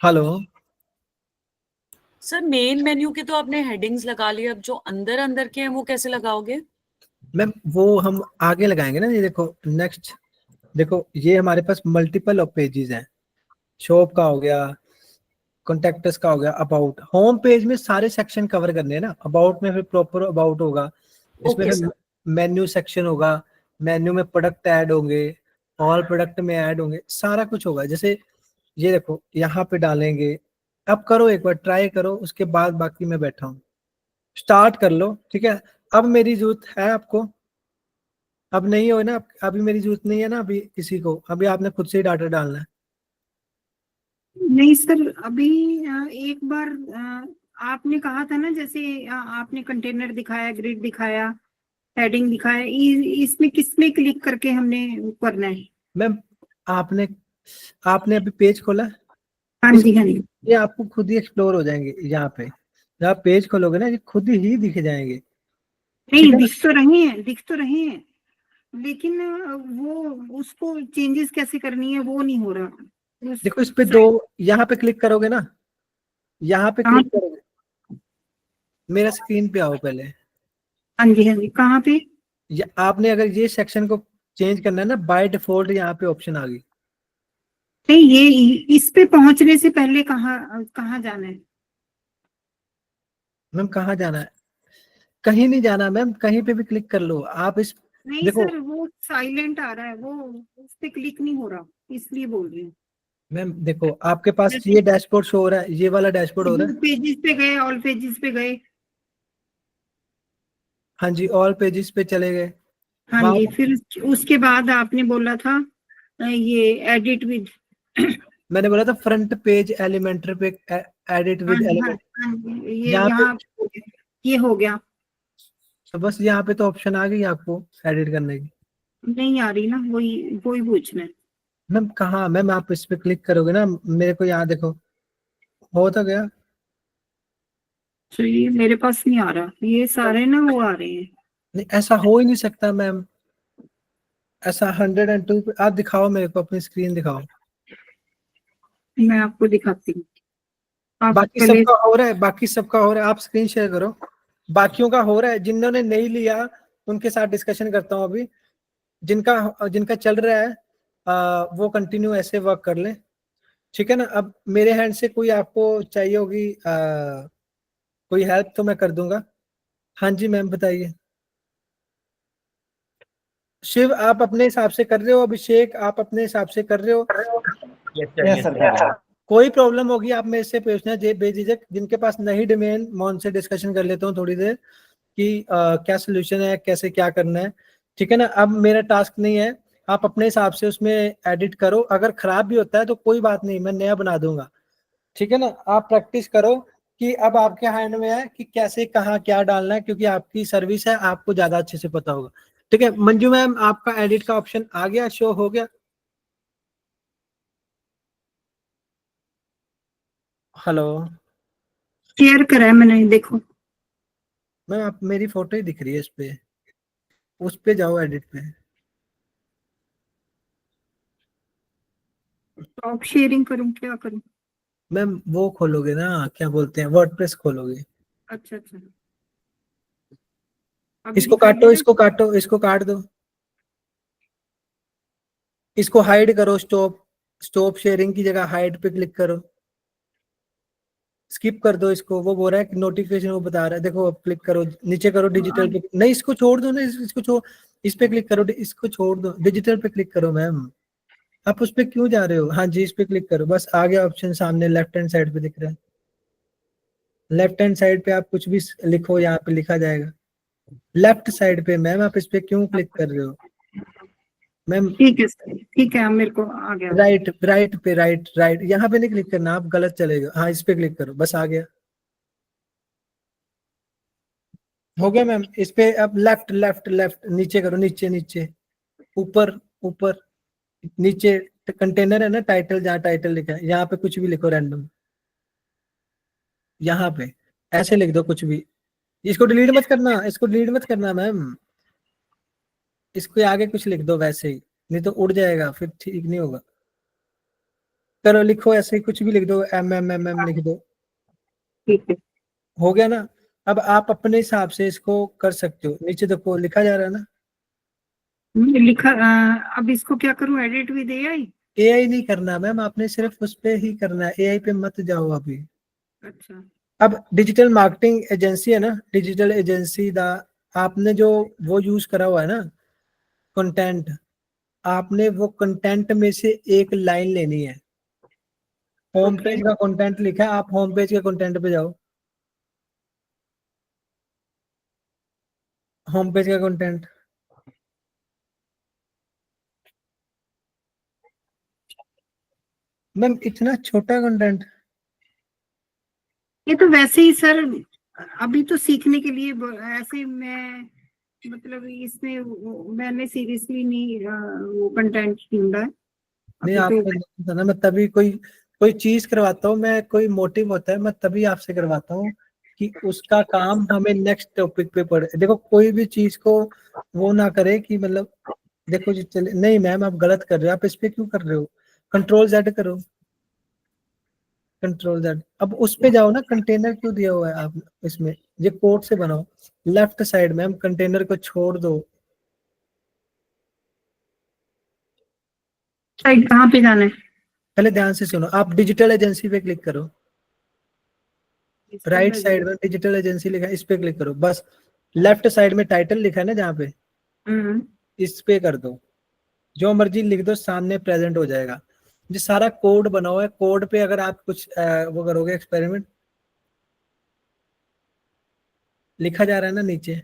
हेलो सर मेन मेन्यू के तो आपने हेडिंग्स लगा लिए, अब जो अंदर अंदर के हैं वो कैसे लगाओगे? मैम वो हम आगे लगाएंगे ना, ये देखो नेक्स्ट, देखो ये हमारे पास मल्टीपल ऑफ पेजेस हैं, शॉप का हो गया, कॉन्टेक्टस का हो गया, अबाउट। होम पेज में सारे सेक्शन कवर करने हैं ना, अबाउट में फिर प्रॉपर अबाउट होगा, इसमें Okay, फिर मेन्यू सेक्शन होगा, मेन्यू में प्रोडक्ट ऐड होंगे, ऑल प्रोडक्ट में ऐड होंगे, सारा कुछ होगा। जैसे ये देखो यहाँ पे डालेंगे, अब करो एक बार ट्राई करो, उसके बाद बाकी मैं बैठा हूँ, स्टार्ट कर लो, ठीक है। अब मेरी जरूरत है आपको, अब नहीं हो ना, अभी मेरी जरूरत नहीं है ना अभी किसी को, अभी आपने खुद से ही डाटा डालना है। नहीं सर, अभी एक बार आपने कहा था ना, जैसे आपने कंटेनर दिखाया, ग्रिड दिखाया, हेडिंग दिखाया, इसमें किसमें क्लिक करके हमने करना है? मैम आपने अभी पेज खोला है? हाँ जी, हाँ जी। ये आपको खुद ही एक्सप्लोर हो जाएंगे, यहाँ पे जब आप पेज खोलोगे ना, ये खुद ही दिख जाएंगे। नहीं, ठीक है। दिख तो रहे हैं, लेकिन वो उसको चेंजेस कैसे करनी है वो नहीं हो रहा। देखो इस पे दो, यहाँ पे क्लिक करोगे ना, यहाँ पे कहाँ? क्लिक करोगे, मेरा स्क्रीन पे आओ पहले। हाँ जी, हाँ जी, कहाँ पे? आपने अगर ये सेक्शन को चेंज करना है ना, बाय डिफॉल्ट यहाँ पे ऑप्शन आ गई। नहीं, ये इस पे पहुंचने से पहले कहाँ कहाँ जाना है? मैम कहाँ जाना है? कहीं नहीं जाना मैम, कहीं पे भी क्लिक कर लो आप। इस नहीं देखो सर, वो साइलेंट आ रहा है, वो उस पे क्लिक नहीं हो रहा, इसलिए बोल रही हूँ। मैम देखो आपके पास ये डैशबोर्ड शो हो रहा है, ये वाला डैशबोर्ड हो रहा है। पेजेस पे गए, ऑल पेजेस पे गए। हाँ जी, ऑल पेजेस पे चले गए। हाँ वहाँ जी, फिर उसके बाद आपने बोला था ये एडिट विद। मैंने बोला था फ्रंट पेज एलिमेंटर पे एडिट हाँ विद जी, हाँ एलिमेंट, हाँ जी, ये यहाँ पे यहाँ ये हो गया। तो बस यहाँ पे तो ऑप्शन आ गई आपको एडिट करने की। नहीं आ रही ना, वही वही पूछना है। मैम कहाँ, मैम आप इस पे क्लिक करोगे ना, मेरे को यहाँ देखो हो तो गया। तो ये मेरे पास नहीं आ रहा, ये सारे ना वो आ रहे हैं। नहीं ऐसा हो ही नहीं सकता मैम, ऐसा 102 पे आप दिखाओ मेरे को, अपनी स्क्रीन दिखाओ। मैं आपको दिखाती हूँ, आप बाकी पहले। सबका हो रहा है, बाकी सबका हो रहा है, आप स्क्रीन शेयर करो। बाकियों का हो रहा है, जिन्होंने नहीं लिया उनके साथ डिस्कशन करता हूँ अभी। जिनका जिनका चल रहा है वो कंटिन्यू ऐसे वर्क कर ले, ठीक है ना। अब मेरे हैंड से कोई आपको चाहिए होगी कोई हेल्प तो मैं कर दूंगा। हाँ जी मैम बताइए। शिव आप अपने हिसाब से कर रहे हो, अभिषेक आप अपने हिसाब से कर रहे हो। Yes sir. कोई प्रॉब्लम होगी आप मेरे से पूछना बेझिझक। जिनके पास नहीं डोमेन, मैं उनसे डिस्कशन कर लेता हूँ थोड़ी देर कि क्या सोल्यूशन है, कैसे क्या करना है, ठीक है ना। अब मेरा टास्क नहीं है, आप अपने हिसाब से उसमें एडिट करो, अगर खराब भी होता है तो कोई बात नहीं, मैं नया बना दूंगा, ठीक है ना। आप प्रैक्टिस करो कि अब आपके हैंड में है कि कैसे कहाँ क्या डालना है, क्योंकि आपकी सर्विस है, आपको ज्यादा अच्छे से पता होगा, ठीक है। मंजू मैम आपका एडिट का ऑप्शन आ गया, शो हो गया। हेलो शेयर करा है मैंने, देखो। मैम आप, मेरी फोटो ही दिख रही है इस पे, उस पे जाओ एडिट पे। टॉप शेयरिंग करूँ, क्या करूँ? मैम वो खोलोगे ना, क्या बोलते हैं, वर्डप्रेस खोलोगे। अच्छा अच्छा, अभी इसको दिखाई दे काटो, रहा इसको काटो, इसको काट दो, इसको हाइड करो, स्टॉप स्टॉप शेयरिंग की जगह हाइड पे क्लिक करो, स्किप कर दो इसको। वो बोल रहा है कि नोटिफिकेशन वो बता रहा है, देखो अब क्लिक करो, नीचे करो डिजिटल पे, नहीं इसको छोड़ दो ना, इसको छोड़, इस पे क्लिक करो, इसको छोड़ दो, डिजिटल पे क्लिक करो। मैम आप उस पे क्यों जा रहे हो? हाँ जी इस पे क्लिक करो, बस आ गया ऑप्शन सामने, लेफ्ट हैंड साइड पे दिख रहा है। लेफ्ट हैंड साइड पे आप कुछ भी लिखो, यहाँ पे लिखा जाएगा लेफ्ट साइड पे। मैम आप इस पे क्यों क्लिक कर रहे हो मैम? ठीक है सर, ठीक है, मेरे को आ गया। राइट राइट पे, राइट राइट, यहाँ पे नहीं क्लिक करना, आप गलत चलेगा। हाँ इस पे क्लिक करो, बस आ गया, हो गया मैम। इस पे अब लेफ्ट लेफ्ट लेफ्ट, नीचे करो, नीचे नीचे, ऊपर ऊपर, नीचे कंटेनर है ना, टाइटल, जहाँ टाइटल लिखा है यहाँ पे कुछ भी लिखो रैंडम, यहाँ पे ऐसे लिख दो कुछ भी। इसको डिलीट मत करना, इसको डिलीट मत करना मैम, इसको आगे कुछ लिख दो वैसे ही, नहीं तो उड़ जाएगा फिर, ठीक नहीं होगा। करो, लिखो ऐसे ही कुछ भी लिख दो, एम लिख दो, ठीक है, हो गया ना। अब आप अपने हिसाब से इसको कर सकते हो, नीचे देखो लिखा जा रहा है ना। लिखा। अब इसको क्या करूँ, एडिट विद एआई? एआई नहीं करना मैम, आपने सिर्फ उस पे ही करना है, एआई पे मत जाओ अभी। अच्छा अब डिजिटल मार्केटिंग एजेंसी है ना, डिजिटल एजेंसी दा आपने जो वो यूज करा हुआ है ना कंटेंट, आपने वो कंटेंट में से एक लाइन लेनी है। Home Okay. पेज का कंटेंट लिखा है, आप होम पेज के कंटेंट पे जाओ, होम पेज का कंटेंट। मैम इतना छोटा कंटेंट, ये तो वैसे ही सर, अभी तो सीखने के लिए ऐसे मैं मतलब इसमें मैंने सीरियसली नहीं वो कंटेंट ढूंढा है नहीं अभी तो। आपने नहीं था ना, मैं तभी कोई कोई चीज करवाता हूँ, मैं कोई मोटिव होता है मैं तभी आपसे करवाता हूँ कि उसका काम हमें नेक्स्ट टॉपिक पे पड़े। देखो कोई भी चीज को वो ना करे कि मतलब देखो जी चले, नहीं मैम आप गलत कर रहे हो, आप इस पे क्यों कर रहे हो, कंट्रोल जेड करो, कंट्रोल जेड। अब उस पे जाओ ना, कंटेनर क्यों दिया हुआ है आप इसमें, ये कोड से बनाओ, लेफ्ट साइड में हम कंटेनर को छोड़ दो। साइड कहाँ पे जाना है? पहले ध्यान से सुनो, आप डिजिटल एजेंसी पे क्लिक करो, राइट साइड में डिजिटल एजेंसी लिखा है, इस पे क्लिक करो बस। लेफ्ट साइड में टाइटल लिखा है ना जहाँ पे, हम्म। इस पे कर दो, जो मर्जी लिख दो, सामने प्रेजेंट हो जाएगा। जो सारा कोड बना हुआ है, कोड पे अगर आप कुछ वो करोगे एक्सपेरिमेंट, लिखा जा रहा है ना नीचे,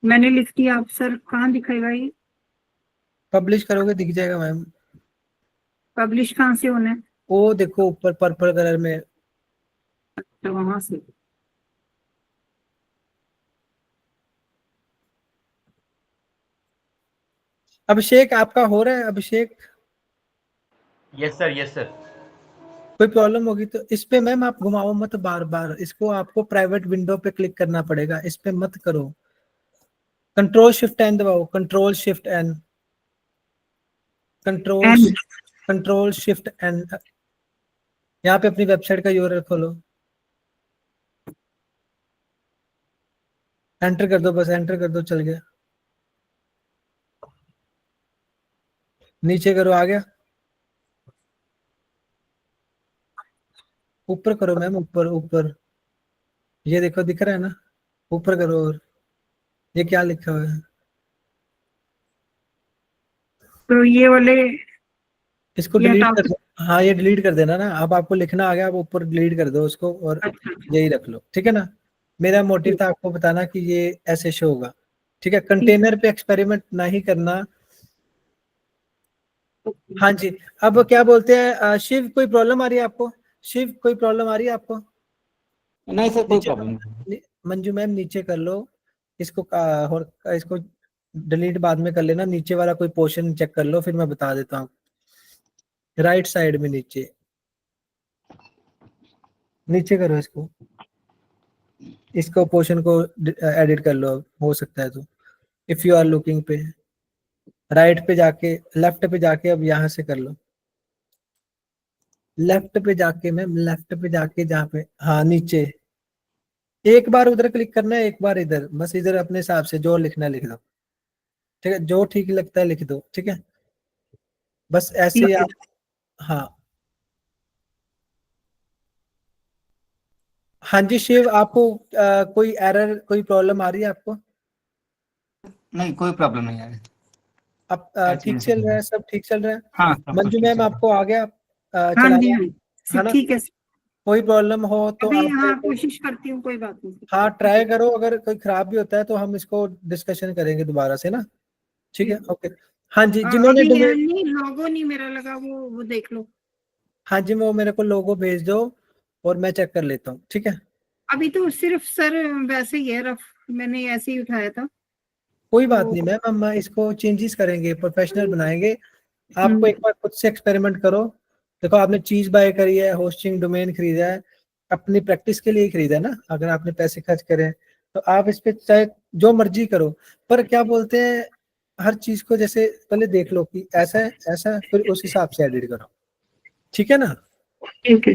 मैंने लिख दिया, आप सर कहाँ दिखेगा ये? पब्लिश करोगे दिख जाएगा मैम। पब्लिश कहाँ से होना है? वो देखो ऊपर पर्पल कलर में, तो वहां से। अभिषेक आपका हो रहा है Abhishek? Yes sir, yes sir. कोई प्रॉब्लम होगी तो इस पे मैम आप घुमाओ मत बार बार, इसको आपको प्राइवेट विंडो पे क्लिक करना पड़ेगा, इस पे मत करो। कंट्रोल शिफ्ट एन दबाओ, control shift N, control and control shift N. यहाँ पे अपनी वेबसाइट का यूआरएल खोलो, एंटर कर दो, बस एंटर कर दो, चल गया। नीचे करो, आ गया। ऊपर करो मैम, ऊपर ऊपर, ये देखो दिख रहा है ना, ऊपर करो। और ये क्या लिखा हुआ है, तो ये वाले इसको ये डिलीट हटाओ। कर दो। हाँ ये डिलीट कर देना ना, अब आपको लिखना आ गया, आप ऊपर डिलीट कर दो उसको और अच्छा यही रख लो, ठीक है ना। मेरा मोटिव था आपको बताना कि ये ऐसे शो होगा, ठीक है। ठीक। कंटेनर पे एक्सपेरिमेंट नहीं करना। हाँ जी, अब क्या बोलते हैं शिव, कोई प्रॉब्लम आ रही है आपको? शिव कोई प्रॉब्लम आ रही है आपको? नहीं सर, कोई नीचे प्रॉब्लम नहीं। मंजू मैम नीचे कर लो इसको, और इसको डिलीट बाद में कर लेना, नीचे वाला कोई पोर्शन चेक कर लो, फिर मैं बता देता हूँ। राइट साइड में नीचे, नीचे करो इसको, इसको पोर्शन को एडिट कर लो, हो सकता है तो। इफ यू आर लुकिंग पे, राइट पे जाके, लेफ्ट पे जाके अब यहाँ से कर लो, लेफ्ट पे जाके मैम, लेफ्ट पे जाके जहाँ पे, हाँ नीचे, एक बार उधर क्लिक करना है, एक बार इधर, बस इधर अपने हिसाब से जो लिखना है लिख दो, ठीक है, जो ठीक लगता है लिख दो, ठीक है, बस ऐसे ही ठीक है। आप। हाँ हाँ जी शिव, आपको कोई एरर, कोई प्रॉब्लम आ रही है आपको? नहीं कोई प्रॉब्लम नहीं है। अब ठीक चल रहा है, सब ठीक चल रहा है? हाँ सब कुछ मंजू ठीक मैम चल रहा आपको आ गया हाँ चला जी, गया, हाँ है सब ना? ठीक है। कोई प्रॉब्लम हो तो अभी आप हाँ मेरे को, कोशिश करती हूँ, कोई बात नहीं। हाँ ट्राई करो, अगर कोई खराब भी होता है तो हम इसको डिस्कशन करेंगे दोबारा से ना, ठीक है, ओके। हाँ जी, जिन्होंने अभी डोमेन, नहीं, लोगो नहीं मेरा लगा, वो देख लो। हाँ जी वो मेरे को लोगो भेज दो और मैं चेक कर लेता हूँ, ठीक है। अभी तो सिर्फ सर वैसे ही है, रफ मैंने ऐसे ही उठाया था कोई बात तो। नहीं मैम, हम इसको चेंजेस करेंगे, प्रोफेशनल बनाएंगे। आपको हम्म, एक बार खुद से एक्सपेरिमेंट करो। देखो आपने चीज बाय करी है, होस्टिंग डोमेन खरीदा है, अपनी प्रैक्टिस के लिए ही खरीदा है ना, अगर आपने पैसे खर्च करे तो आप इस पे चाहे जो मर्जी करो, पर क्या बोलते हैं, हर चीज को जैसे पहले देख लो कि ऐसा है ऐसा है, फिर उस हिसाब से एडिट करो, ठीक है ना। ठीक है।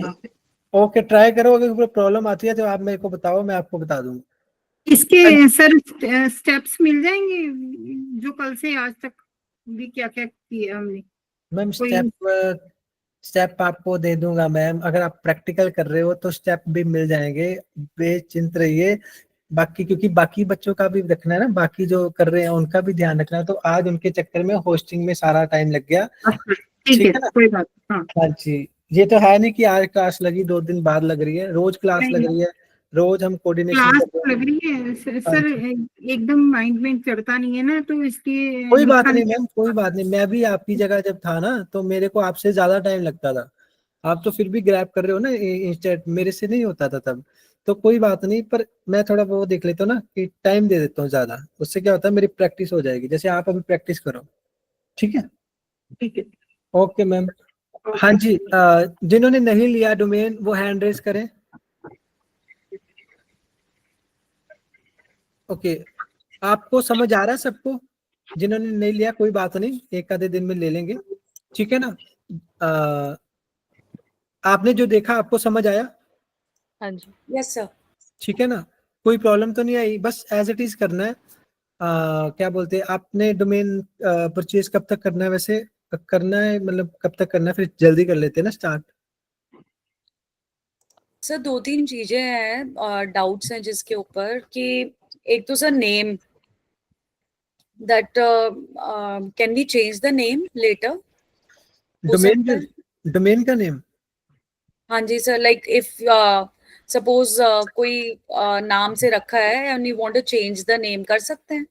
ओके, ट्राई करो, अगर कोई प्रॉब्लम आती है तो आप मेरे को बताओ, मैं आपको बता दूंगा। इसके सर स्टेप्स मिल जाएंगे जो कल से आज तक भी क्या क्या किया हमने? मैम कोई- स्टेप आपको दे दूंगा मैम, अगर आप प्रैक्टिकल कर रहे हो तो स्टेप भी मिल जाएंगे, बेचिंत रहिए। बाकी क्योंकि बाकी बच्चों का भी रखना है ना, बाकी जो कर रहे हैं उनका भी ध्यान रखना है, तो आज उनके चक्कर में होस्टिंग में सारा टाइम लग गया। अच्छा, ठीक ठीक है, है ना? कोई बात। हाँ, हाँ जी, ये तो है नहीं कि आज क्लास लगी 2 दिन बाद लग रही है, रोज क्लास लग नहीं, रही है, रोज हम कोऑर्डिनेशन क्लास कर तो रहे लग हैं। रही है हाँ सर, जी। एकदम माइंड में चढ़ता नहीं है ना, तो इसलिए कोई बात लिखा नहीं नहीं। मैम, कोई बात नहीं, मैं भी आपकी जगह जब था ना तो मेरे को आपसे ज्यादा टाइम लगता था, आप तो फिर भी ग्रैब कर रहे हो ना इंस्टेंट, मेरे से नहीं होता था तब। तो कोई बात नहीं, पर मैं थोड़ा वो देख लेता हूँ ना कि टाइम दे देता हूँ ज्यादा, उससे क्या होता है मेरी प्रैक्टिस हो जाएगी, जैसे आप अभी प्रैक्टिस करो। ठीक है? ठीक है। Okay ma'am. हाँ जी, जिन्होंने नहीं लिया डोमेन वो हैंड रेज करें। ओके, आपको समझ आ रहा है सबको? जिन्होंने नहीं लिया कोई बात नहीं, एक आधे दिन में ले लेंगे, ठीक है ना? आपने जो देखा आपको समझ आया? हाँ जी। Yes sir. ठीक है ना? कोई प्रॉब्लम तो नहीं आई? बस एज इट इज करना है। क्या बोलते हैं, आपने डोमेन परचेज कब तक करना है वैसे? करना है मतलब कब तक करना है, फिर जल्दी कर लेते हैं ना स्टार्ट। सर 2-3 चीजें हैं, डाउट्स हैं जिसके ऊपर कि एक तो sir name, that can we change the name letter? हो डोमेन सकता है? डोमेन का नेम? हाँ जी सर, लाइक इफ सपोज कोई नाम से रखा है and you want to change the name, कर सकते हैं?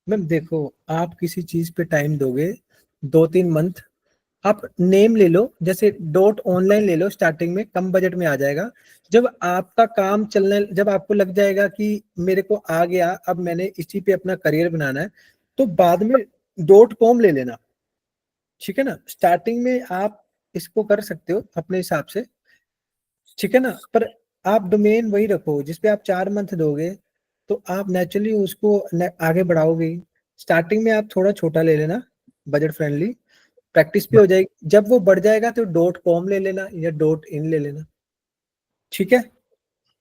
मैम देखो, आप किसी चीज पे टाइम दोगे 2-3 मंथ, आप नेम ले लो, जैसे डॉट ऑनलाइन ले लो, स्टार्टिंग में कम बजट में आ जाएगा। जब आपका काम चलने, जब आपको लग जाएगा कि मेरे को आ गया, अब मैंने इसी पे अपना करियर बनाना है, तो बाद में .com ले लेना। ठीक है ना? स्टार्टिंग में आप इसको कर सकते हो अपने हिसाब से, ठीक है ना? पर आप डोमेन वही रखो जिसपे आप 4 मंथ दोगे, तो आप नेचुरली उसको आगे बढ़ाओगे ही। स्टार्टिंग में आप थोड़ा छोटा ले लेना, बजट फ्रेंडली, प्रैक्टिस भी हो जाएगी, जब वो बढ़ जाएगा तो .com ले लेना या .in ले लेना। ठीक है?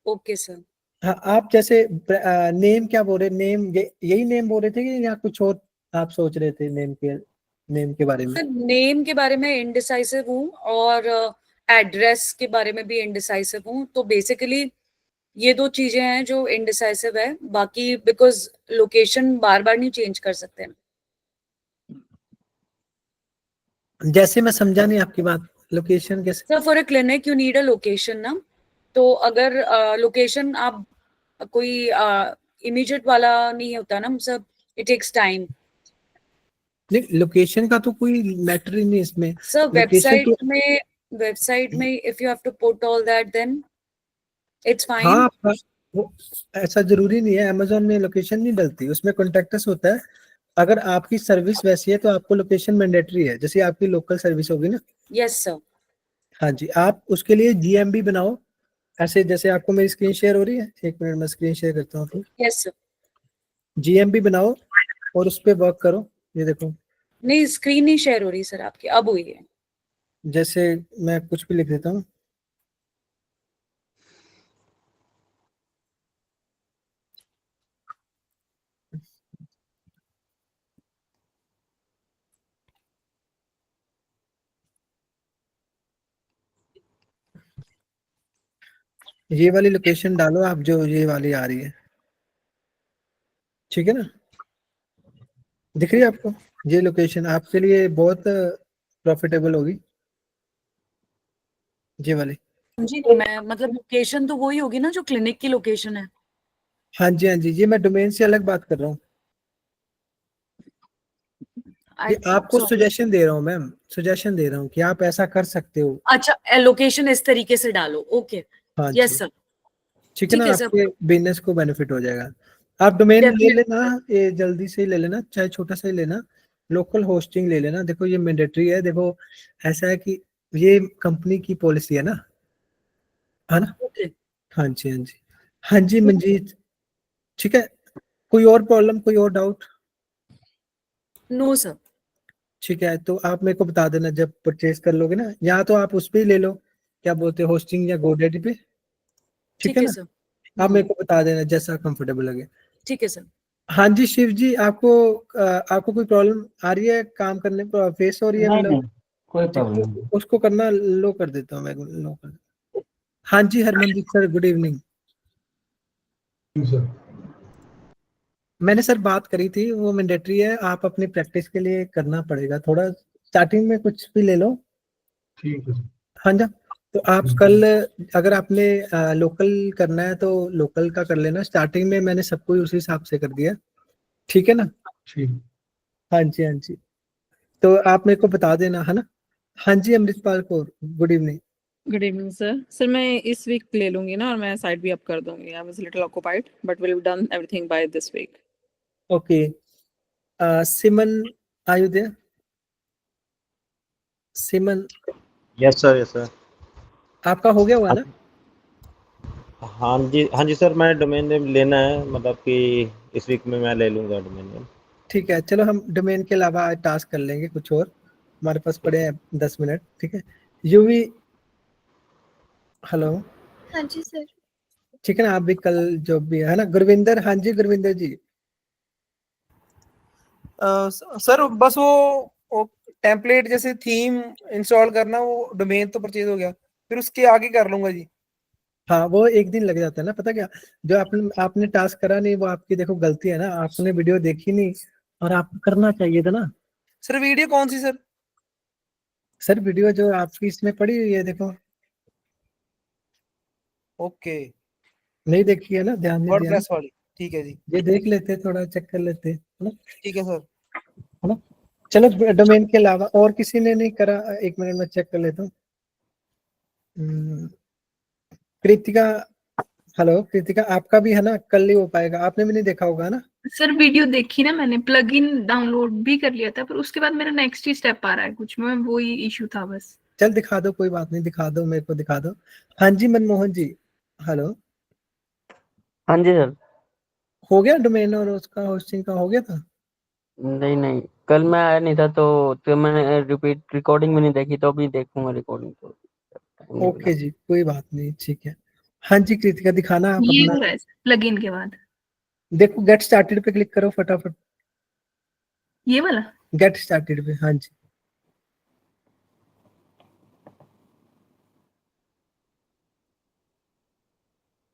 Okay sir. हाँ, आप जैसे नेम क्या बोल रहे, नेम यही नेम बोल रहे थे कि या कुछ और आप सोच रहे थे नेम के बारे में? नेम के बारे में इनडिसाइसिव हूँ और एड्रेस के बारे में भी इनडिसाइसिव हूँ, तो बेसिकली ये 2 चीजें हैं जो इनडिसाइसिव है, बाकी बिकॉज लोकेशन बार बार नहीं चेंज कर सकते हैं। जैसे मैं समझा नहीं आपकी बात, लोकेशन कैसे? Sir for a clinic you need a location ना, तो अगर लोकेशन आप कोई इमीडिएट वाला नहीं होता ना सर, इट टेक्स टाइम। नहीं, लोकेशन का तो कोई मैटर ही नहीं इसमें। सर लोकेशन तो वेबसाइट में if you have to put all that then it's fine. हाँ, वो ऐसा जरूरी नहीं है, अमेजोन में लोकेशन नहीं डलती, उसमें कॉन्टेक्टस होता है। अगर आपकी सर्विस वैसी है तो आपको लोकेशन मैंडेटरी है, जैसे आपकी लोकल सर्विस होगी ना। Yes sir. हाँ जी, आप उसके लिए जीएमबी बनाओ, ऐसे जैसे आपको मेरी स्क्रीन शेयर हो रही है, 1 मिनट में स्क्रीन शेयर करता हूँ आपको। Yes sir. जीएमबी बनाओ और उस पर वर्क करो। ये देखो, नहीं स्क्रीन नहीं शेयर हो रही सर आपकी, अब हुई है। जैसे मैं कुछ भी लिख देता हूँ, ये वाली लोकेशन डालो आप, जो ये वाली आ रही है, ठीक है ना? दिख रही है आपको? ये लोकेशन आपके लिए बहुत प्रॉफिटेबल होगी, ये वाली। जी मैं मतलब लोकेशन तो वही होगी ना जो क्लिनिक की लोकेशन है। हाँ जी, हाँ जी, ये मैं डोमेन से अलग बात कर रहा हूँ, ये आपको Sorry. सजेशन दे रहा हूँ मैम, सजेशन दे रहा हूँ कि आप ऐसा कर सकते हो। अच्छा लोकेशन इस तरीके से डालो, ओके। हाँ यस जी, सर। ठीक है ठीक ना? है सर। आपके बिजनेस को बेनिफिट हो जाएगा। आप डोमेन ले डेफिनेटली लेना, ये जल्दी से ही ले लेना, चाहे छोटा सा ही लेना, लोकल होस्टिंग ले लेना। देखो ये मैंडेटरी है, देखो ऐसा है कि ये कंपनी की पॉलिसी है ना? ओके। हाँ जी, हाँ जी, हाँ जी मंजीत, ठीक है। कोई और प्रॉब्लम, कोई और डाउट? No sir. ठीक है, तो आप मेरे को बता देना जब परचेज कर लोगे ना, या तो आप उस पे ही ले लो, क्या बोलते हैं होस्टिंग या गोडेडी पे, ठीक है ना। सर। आप मेरे को बता देना जैसा कंफर्टेबल लगे। ठीक है सर। हाँ जी शिव जी, आपको कोई प्रॉब्लम आ रही है काम करने पर, फेस हो रही है नहीं मतलब? नहीं कोई प्रॉब्लम नहीं। उसको करना लो कर देता हूँ मैं, लो कर। हाँ जी Harmandeep sir, good evening. Sir मैंने सर बात करी थी, वो मैंडेटरी है, आप अपनी प्रैक्टिस के लिए करना पड़ेगा थोड़ा, स्टार्टिंग में कुछ भी ले लो। ठीक है सर। हाँ जी, तो आप कल अगर आपने लोकल करना है तो लोकल का कर लेना, स्टार्टिंग में मैंने सबको उसी हिसाब से कर दिया, ठीक है ना। ठीक। हाँ जी हाँ जी, तो आप मेरे को बता देना है ना। हाँ जी Amritpal Kaur, good evening. Good evening sir. Sir मैं इस वीक ले लूंगी ना, और मैं साइट भी अप कर दूंगी। I was little occupied but will done everything by this week. Okay, Simran are you there? Simran, yes sir. आपका हो गया हुआ ना? हाँ जी सर, मैं डोमेन नेम लेना है, मतलब कि इस वीक में मैं ले लूंगा डोमेन नेम। ठीक है, चलो हम डोमेन के अलावा आज टास्क कर लेंगे कुछ और, हमारे पास पड़े हैं 10 मिनट, ठीक है। UV, hello. हाँ जी सर। ठीक है ना, आप भी कल जो भी है ना। गुरविंदर, हाँ जी गुरविंदर जी। सर बस वो टेम्पलेट जैसे थीम इंस्टॉल करना, वो डोमेन तो परचेज हो गया, फिर उसके आगे कर लूंगा जी। हाँ वो एक दिन लग जाता है ना, पता क्या, जो आपने टास्क करा नहीं, वो आपकी देखो गलती है ना, आपने वीडियो देखी नहीं और आपको करना चाहिए था ना। सर वीडियो कौन सी सर? सर वीडियो जो आपकी इसमें पड़ी हुई है देखो। ओके, नहीं देखी है ना, ध्यान नहीं दिया ना। वर्डप्रेस वाली, ठीक है जी। ये देख लेते, थोड़ा चेक कर लेते है ना। ठीक है सर। है ना, चलो डोमेन के अलावा और किसी ने नहीं करा, एक मिनट में चेक कर लेता हूँ। कृतिका, हेलो कृतिका, आपका भी है ना, कल ही हो पाएगा, आपने भी नहीं देखा होगा ना। सर वीडियो देखी ना मैंने, प्लगइन डाउनलोड भी कर लिया था, पर उसके बाद मेरा नेक्स्ट ही स्टेप आ रहा है कुछ में, वो ही इशू था बस। चल दिखा दो, कोई बात नहीं, दिखा दो मेरे को, दिखा दो। हाँ जी मनमोहन जी, हेलो। हाँ जी सर। हो गया डोमेन और उसका होस्टिंग का हो गया था? नहीं कल मैं आया नहीं था, तो मैंने रिपीट रिकॉर्डिंग में नहीं देखी, तो अभी देखूंगा रिकॉर्डिंग तो। ओके जी, कोई बात नहीं, ठीक है। हाँ जी कृतिका, दिखाना आप ये अपना। हो रहा है प्लगइन के बाद। देखो गेट स्टार्टेड पे क्लिक करो फटाफट, ये वाला गेट स्टार्टेड पे, हाँ जी।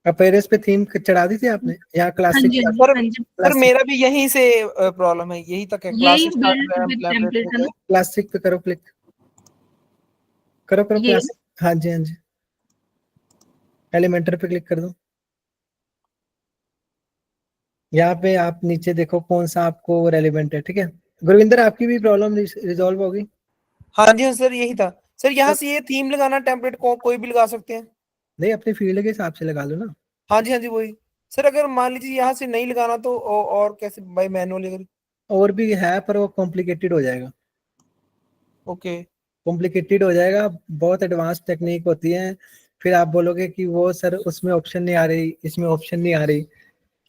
अपेरेंस पे थीम चढ़ा दी थी आपने, यहाँ हाँ क्लासिक। जी सर हाँ जी। सर मेरा भी यहीं से प्रॉब्लम है, यही तक है, यही क्लासिक बिल्ड विद टेम्पलेट है ना। क्लासिक पे करो क्लिक, करो ये क्लासिक, हाँ जी हाँ जी। एलिमेंटर पे क्लिक कर दो। यहाँ पे आप नीचे देखो कौन सा आपको रेलिवेंट है, ठीक है। गुरविंदर आपकी भी प्रॉब्लम रिजॉल्व होगी। हाँ जी सर, यही था सर। यहाँ से ये थीम लगाना, टेम्पलेट को कोई भी लगा सकते हैं? नहीं, अपने फील्ड के हिसाब से लगा लो ना। हाँ जी वही सर। अगर मान लीजिए यहाँ से नहीं लगाना तो और कैसे बाय मैनुअली? अगर और भी है पर वो कॉम्प्लिकेटेड हो जाएगा। ओके, कॉम्प्लिकेटेड हो जाएगा, बहुत एडवांस टेक्निक होती है, फिर आप बोलोगे कि वो सर उसमें ऑप्शन नहीं आ रही, इसमें ऑप्शन नहीं आ रही,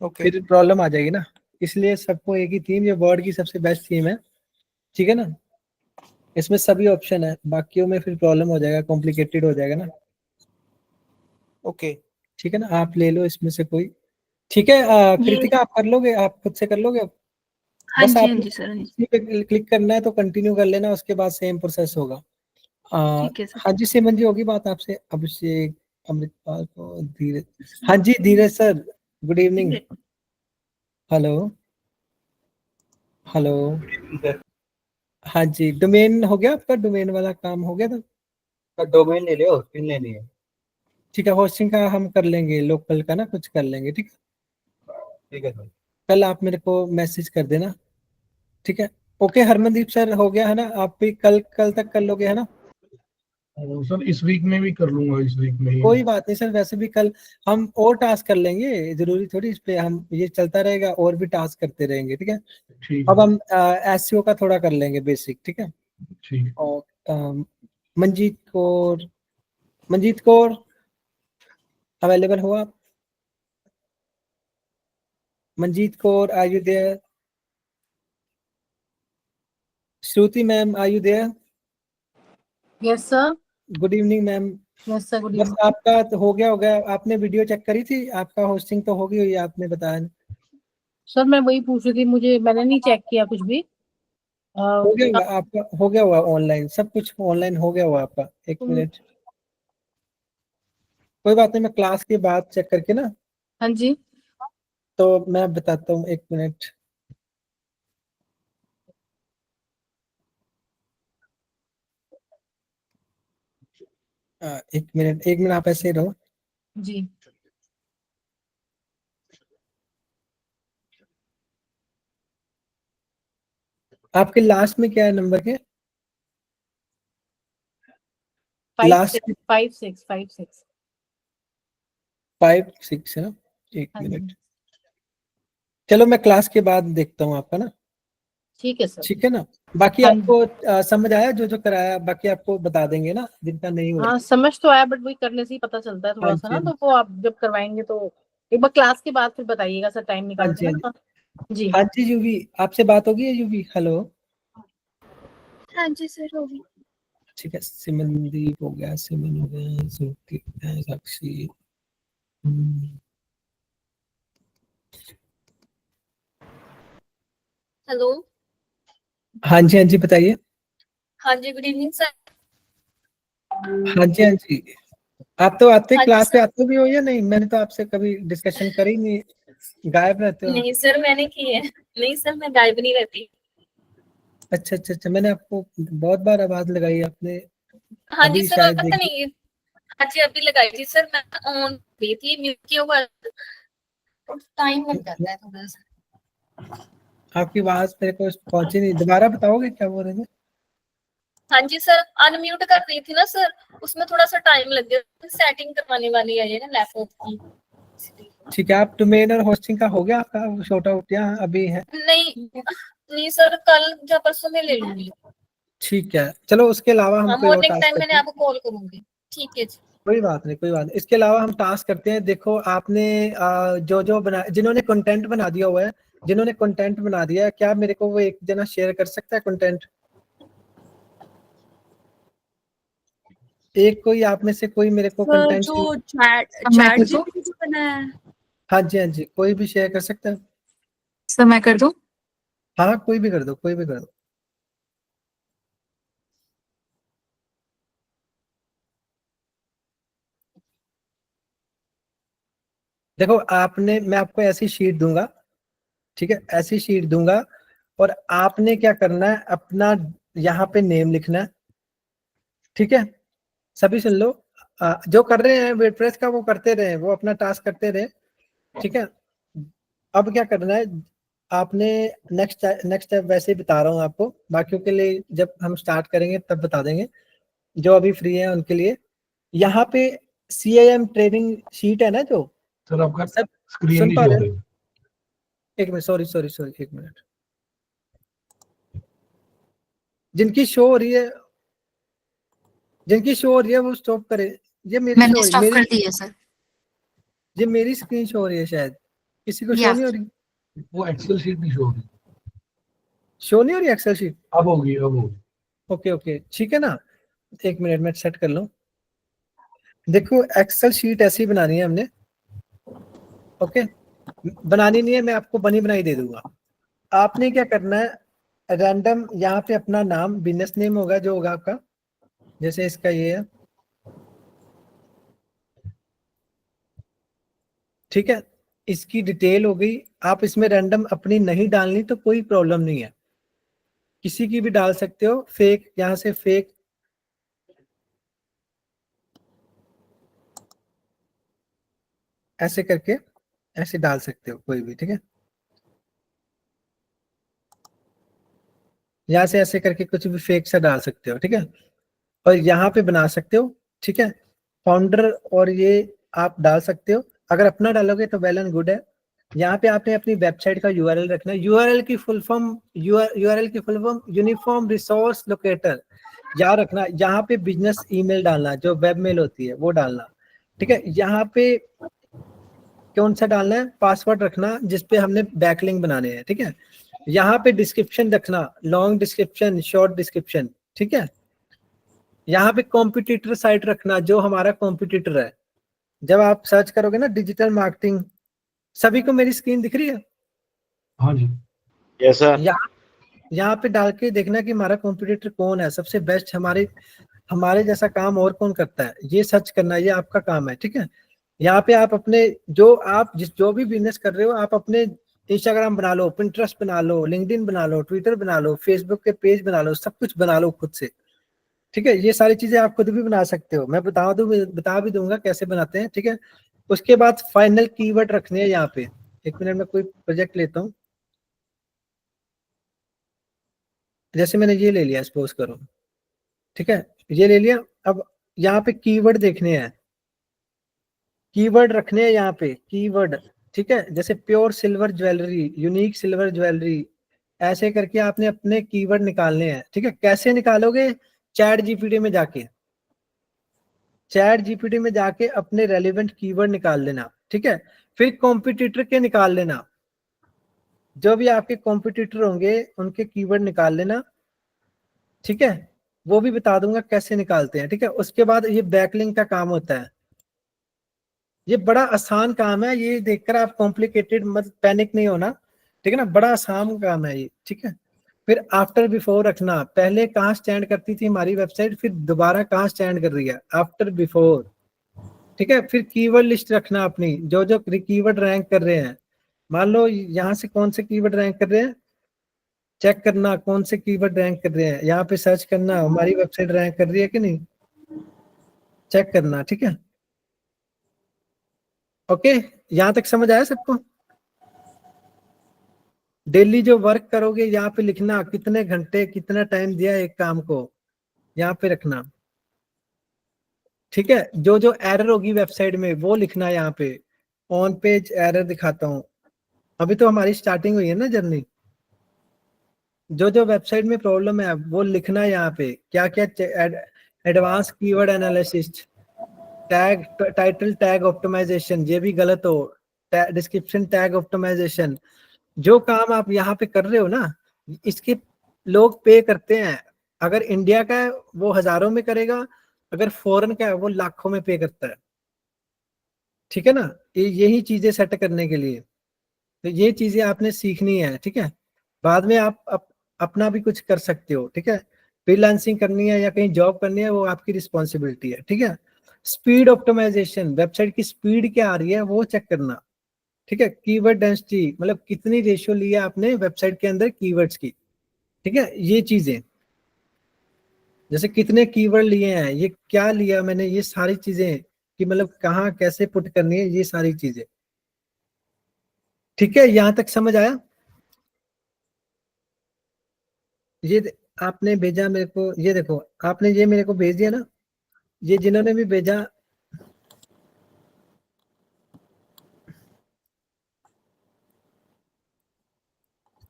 ओके, फिर प्रॉब्लम आ जाएगी ना। इसलिए सबको एक ही थीम, ये वर्ड की सबसे बेस्ट थीम है, ठीक है ना। इसमें सभी ऑप्शन है, बाकियों में फिर प्रॉब्लम हो जाएगा, कॉम्प्लिकेटेड हो जाएगा ना। ओके, ठीक है ना, आप ले लो इसमें से कोई, ठीक है। कृतिका आप कर लोगे, आप खुद से कर लोगे अब? हाँ बस जी आप हाँ जी सर। इसी पे क्लिक करना है तो कंटिन्यू कर लेना, उसके बाद सेम प्रोसेस होगा। ठीक है सर। हाँ जी सिमन जी, होगी बात आपसे। अभिषेक, अमृतपाल को, धीरज, हाँ जी Dheeraj sir, good evening. Hello hello, हाँ जी डोमेन हो गया आपका, डोमेन वाला काम हो गया था? डोमेन ले लो, पिन लेनी है। ठीक है, होस्टिंग का हम कर लेंगे, लोकल का ना कुछ कर लेंगे, ठीक है। ठीक है सर। कल आप मेरे को मैसेज कर देना, ठीक है। ओके हरमनदीप सर, हो गया है ना, आप भी कल तक कर लोगे है ना? सर इस वीक में भी कर लूंगा, इस वीक में ही। कोई बात नहीं सर, वैसे भी कल हम और टास्क कर लेंगे, जरूरी थोड़ी इस पे हम ये चलता रहेगा, और भी टास्क करते रहेंगे, ठीक है। ठीक अब है। हम एसईओ का थोड़ा कर लेंगे बेसिक, ठीक है। ठीक। और मंजीत कौर अवेलेबल हो आप? Manjeet Kaur, are you there? Shruti ma'am, are you there? Yes sir. Good evening ma'am, yes sir, good बस इवनिंग। आपका तो हो गया। आपने वीडियो चेक करी थी? आपका होस्टिंग तो होगी हुई, आपने बताया नहीं। सर मैं वही पूछ रही थी, मैंने नहीं चेक किया कुछ भी। हो गया होगा आपका, हो गया हुआ ऑनलाइन, सब कुछ ऑनलाइन हो गया हुआ आपका। एक मिनट, कोई बात नहीं, मैं क्लास के बाद चेक करके ना, हाँ जी। तो मैं बताता हूँ। एक मिनट, एक मिनट आप ऐसे ही रहो। जी आपके लास्ट में क्या है नंबर के? 5 लास्ट 6 5 6 5 6। 5 6 है ना? एक हाँ मिनट, जी, चलो मैं क्लास के बाद देखता हूँ आपका ना। ठीक है सर। ठीक है ना? बाकी हाँ आपको समझ आया जो जो कराया? बाकी आपको बता देंगे ना, जिनका नहीं हो रहा। हाँ, समझ तो आया, बट वही करने से ही पता चलता है हाँ थोड़ा सा जी, ना, तो वो आप जब करवाएंगे तो एक बार क्लास के बाद फिर बताइएगा सर, टाइम हाँ निकाल जी, के ना। जी हाँ जी। यूवी, आपसे बात होगी? UV, hello. हाँ जी सर, होगी। ठीक है, सिमनदीप हो गया, सिमन हो गया, सुकृति, साक्षी। हेलो। हाँ जी बताइए। हाँ जी, गुड इवनिंग सर। हाँ जी, आप तो आते हाँ जी क्लास पे सर। आते भी हो या नहीं? मैंने तो आपसे कभी डिस्कशन करी नहीं, गायब रहते हो। नहीं सर, मैंने की है। नहीं सर, मैं गायब नहीं रहती। अच्छा, मैंने आपको बहुत बार आवाज लगाई, आपने हाँ जी अभी सर, शायद पता देखी। नहीं। हाँ जी, अभी लगाई थी सर, मैं ऑन गई थी, म्यूट किया हुआ टाइम लग जाता है थोड़ा सा। आपकी आवाज मेरे को पहुंची नहीं, दोबारा बताओगे क्या बोल रहे थे? हाँ जी सर, अनम्यूट कर रही थी ना सर, उसमें थोड़ा सा टाइम लग गया, सेटिंग करवाने वाली है ना लैपटॉप की। ठीक है, आप डोमेन और होस्टिंग का हो गया आपका शॉर्ट आउट या अभी है? नहीं सर, कल या परसों में ले लूंगी। ठीक है, चलो उसके अलावा हम हाँ, कोई और मॉर्निंग टास्क टाइम मैंने करते हैं। आपको कॉल करूंगी। ठीक है जी। कोई बात नहीं। इसके अलावा हम टास्क करते हैं। देखो आपने जो बना, जिन्होंने कंटेंट बना दिया हुआ है, जिन्होंने कंटेंट बना दिया है, क्या मेरे को वो एक जना शेयर कर सकता है कंटेंट? एक कोई आप में से कोई मेरे को कंटेंट जो चैट जीपीटी जो बना है। हाँ जी, कोई भी शेयर कर सकता है। सर मैं कर दूं? हाँ, कोई भी कर दो। देखो आपने, मैं आपको ऐसी शीट दूंगा, ठीक है, ऐसी शीट दूंगा, और आपने क्या करना है, अपना यहाँ पे नेम लिखना है। ठीक है, सभी सुन लो। जो कर रहे हैं वर्डप्रेस का वो करते रहे, वो अपना टास्क करते रहे। ठीक है, अब क्या करना है आपने, नेक्स्ट स्टेप वैसे ही बता रहा हूँ आपको, बाकियों के लिए जब हम स्टार्ट करेंगे तब बता देंगे, जो अभी फ्री है उनके लिए। यहाँ पे CIM ट्रेनिंग शीट है ना, जो सर आपका सब स्क्रीन सुन नहीं पा शो हो रहे रही। हैं? एक मिनट, सॉरी, एक मिनट। जिनकी शो हो रही है वो स्टॉप करे। ये मेरी मैंने शो, स्टॉप मेरी कर दिया सर। ये मेरी स्क्रीन शो हो रही है, शायद किसी को शो नहीं हो रही। वो एक्सेल शीट नहीं शो हो रही। शो नहीं हो रही एक्सेल शीट? अब होगी। ओके, ठीक है ना। एक मिनट में सेट कर लूं। देखो एक्सेल शीट ऐसी बनानी है हमने। ओके, बनानी नहीं है, मैं आपको बनी बनाई दे दूंगा। आपने क्या करना है, रैंडम यहाँ पे अपना नाम, बिजनेस नेम होगा जो होगा आपका, जैसे इसका ये है। ठीक है, इसकी डिटेल हो गई। आप इसमें रैंडम अपनी नहीं डालनी तो कोई प्रॉब्लम नहीं है, किसी की भी डाल सकते हो। फेक, यहाँ से फेक ऐसे करके ऐसे डाल सकते हो कोई भी। ठीक है, यहाँ से ऐसे करके कुछ भी फेक सा डाल सकते हो। ठीक है, और यहाँ पे बना सकते हो। ठीक है, फाउंडर और ये आप डाल सकते हो। अगर अपना डालोगे तो वेल एंड गुड है। यहाँ पे आपने अपनी वेबसाइट का URL रखना है। URL की full form uniform resource locator याद रखना। यहाँ पे बिजनेस ईमेल डालना, जो वेब मेल होती है वो डालना। ठीक है, यहाँ पे कौन सा डालना है, पासवर्ड रखना जिसपे हमने बैकलिंक बनाने हैं। ठीक है, यहाँ पे डिस्क्रिप्शन रखना, लॉन्ग डिस्क्रिप्शन, शॉर्ट डिस्क्रिप्शन। ठीक है, यहाँ पे कॉम्पिटिटर साइट रखना, जो हमारा कॉम्पिटिटर है। जब आप सर्च करोगे ना डिजिटल मार्केटिंग, सभी को मेरी स्क्रीन दिख रही है? हाँ जी। Yes sir. यहाँ पे डाल के देखना कि हमारा कॉम्पिटिटर कौन है, सबसे बेस्ट हमारे जैसा काम और कौन करता है, ये सर्च करना, ये आपका काम है, ठीक है। यहाँ पे आप अपने जो भी बिजनेस कर रहे हो, आप अपने इंस्टाग्राम बना लो, पिंटरेस्ट बना लो, लिंक्डइन बना लो, ट्विटर बना लो, फेसबुक के पेज बना लो, सब कुछ बना लो खुद से, ठीक है। ये सारी चीजें आप खुद भी बना सकते हो, मैं बता भी दूंगा कैसे बनाते हैं, ठीक है। उसके बाद फाइनल कीवर्ड रखने हैं यहाँ पे। एक मिनट में कोई प्रोजेक्ट लेता हूँ, जैसे मैंने ये ले लिया, सपोज करो, ठीक है, ये ले लिया। अब यहाँ पे कीवर्ड देखने हैं, कीवर्ड रखने हैं यहाँ पे, कीवर्ड, ठीक है। जैसे pure silver jewellery, unique silver jewellery, ऐसे करके आपने अपने कीवर्ड निकालने हैं, ठीक है। कैसे निकालोगे? चैट जीपीटी में जाके, अपने रेलिवेंट कीवर्ड निकाल लेना, ठीक है। फिर कॉम्पिटिटर के निकाल लेना, जो भी आपके कॉम्पिटिटर होंगे उनके कीवर्ड निकाल लेना, ठीक है। वो भी बता दूंगा कैसे निकालते हैं, ठीक है। उसके बाद ये बैकलिंक का काम होता है, ये बड़ा आसान काम है, ये देखकर आप कॉम्प्लिकेटेड मत पैनिक नहीं होना, ठीक है ना, बड़ा आसान काम है ये, ठीक है। फिर आफ्टर बिफोर रखना, पहले कहाँ स्टैंड करती थी हमारी वेबसाइट, फिर दोबारा कहाँ स्टैंड कर रही है, आफ्टर बिफोर, ठीक है। फिर कीवर्ड लिस्ट रखना अपनी, जो जो कीवर्ड रैंक कर रहे हैं। मान लो यहाँ से कौन से कीवर्ड रैंक कर रहे हैं, चेक करना कौन से कीवर्ड रैंक कर रहे हैं, यहाँ पे सर्च करना हमारी वेबसाइट रैंक कर रही है कि नहीं, चेक करना, ठीक है। ओके, यहाँ तक समझ आया सबको? डेली जो वर्क करोगे यहाँ पे लिखना, कितने घंटे कितना टाइम दिया एक काम को, यहाँ पे रखना, ठीक है। जो जो एरर होगी वेबसाइट में वो लिखना, यहाँ पे ऑन पेज एरर दिखाता हूँ, अभी तो हमारी स्टार्टिंग हुई है ना जर्नी। जो जो वेबसाइट में प्रॉब्लम है वो लिखना यहाँ पे, क्या क्या advance keyword analysis, tag title tag optimisation, ये भी गलत हो, डिस्क्रिप्शन टैग ऑप्टिमाइजेशन। जो काम आप यहाँ पे कर रहे हो ना, इसके लोग पे करते हैं। अगर इंडिया का है वो हजारों में करेगा, अगर फॉरेन का है वो लाखों में पे करता है, ठीक है ना। यही चीजें सेट करने के लिए तो ये चीजें आपने सीखनी है, ठीक है। बाद में आप अपना भी कुछ कर सकते हो, ठीक है। फ्रीलांसिंग करनी है या कहीं जॉब करनी है वो आपकी रिस्पॉन्सिबिलिटी है, ठीक है। स्पीड ऑप्टिमाइजेशन, वेबसाइट की स्पीड क्या आ रही है वो चेक करना, ठीक है। कीवर्ड डेंसिटी, मतलब कितनी रेशियो लिया आपने वेबसाइट के अंदर कीवर्ड्स की, ठीक है। ये चीजें जैसे कितने कीवर्ड लिए हैं, ये क्या लिया मैंने, ये सारी चीजें कि मतलब कहाँ कैसे पुट करनी है, ये सारी चीजें, ठीक है। यहां तक समझ आया? ये आपने भेजा मेरे को, ये देखो आपने ये मेरे को भेज दिया ना, ये जिन्होंने भी भेजा,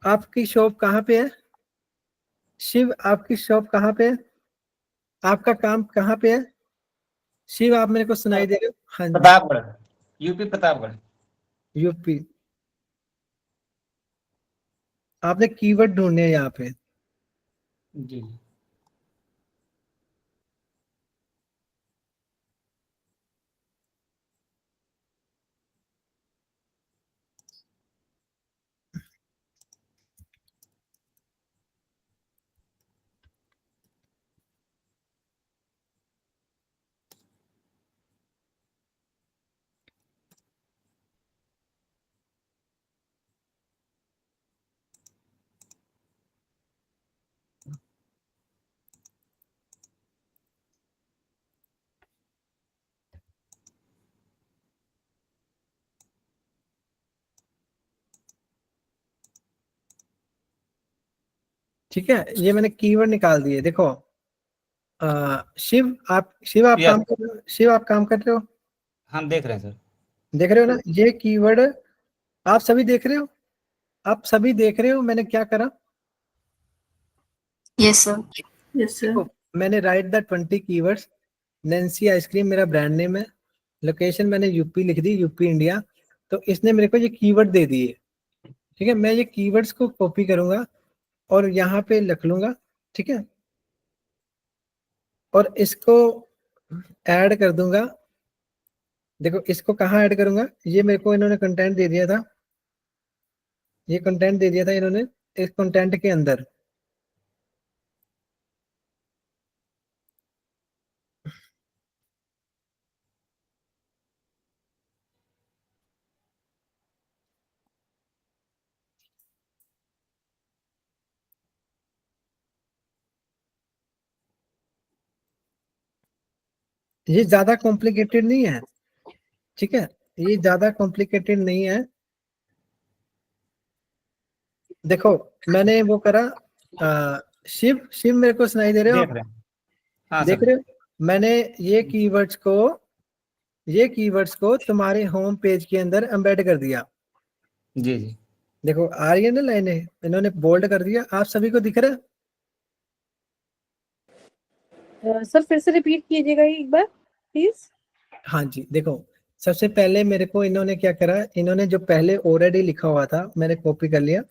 आपकी शॉप कहाँ पे है शिव, आपकी शॉप कहाँ पे है, आपका काम कहाँ पे है शिव, आप मेरे को सुनाई दे रहे हो? हाँ जी, प्रतापगढ़, यूपी प्रतापगढ़। यूपी। आपने कीवर्ड ढूंढने हैं यहाँ पे, जी ठीक है। ये मैंने कीवर्ड निकाल दिए, देखो। शिव आप Yes. काम कर रहे हो, शिव आप काम कर रहे हो, हम देख रहे हैं सर। देख रहे हो ना, ये कीवर्ड आप सभी देख रहे हो, आप सभी देख रहे हो मैंने क्या करा? Yes sir. Yes sir. देखो, मैंने right the 20 keywords, Nancy ice cream मेरा ब्रांड नेम है, लोकेशन मैंने यूपी लिख दी, यूपी इंडिया। तो इसने मेरे को ये कीवर्ड दे दिए, ठीक है। मैं ये कीवर्ड्स को कॉपी करूंगा और यहाँ पे लिख लूंगा, ठीक है। और इसको ऐड कर दूंगा। देखो इसको कहाँ ऐड करूंगा, ये मेरे को इन्होंने कंटेंट दे दिया था, ये कंटेंट दे दिया था इन्होंने, इस कंटेंट के अंदर ये ज्यादा कॉम्प्लिकेटेड नहीं है, ठीक है, ये ज्यादा कॉम्प्लिकेटेड नहीं है। देखो मैंने वो करा, शिव शिव मेरे को सुनाई दे रहे हो देख आप? रहे हैं। हाँ देख सर। रहे हो, मैंने ये कीवर्ड्स को तुम्हारे होम पेज के अंदर एम्बेड कर दिया। जी जी। देखो आ रही है ना लाइनें, इन्होंने बोल्ड कर दिया, आप सभी को दिख रहा है? सर फिर से रिपीट कीजिएगा एक बार प्लीज। हाँ जी, देखो सबसे पहले मेरे को इन्होंने क्या करा, इन्होंने जो पहले ऑलरेडी लिखा हुआ था मैंने कॉपी कर लिया,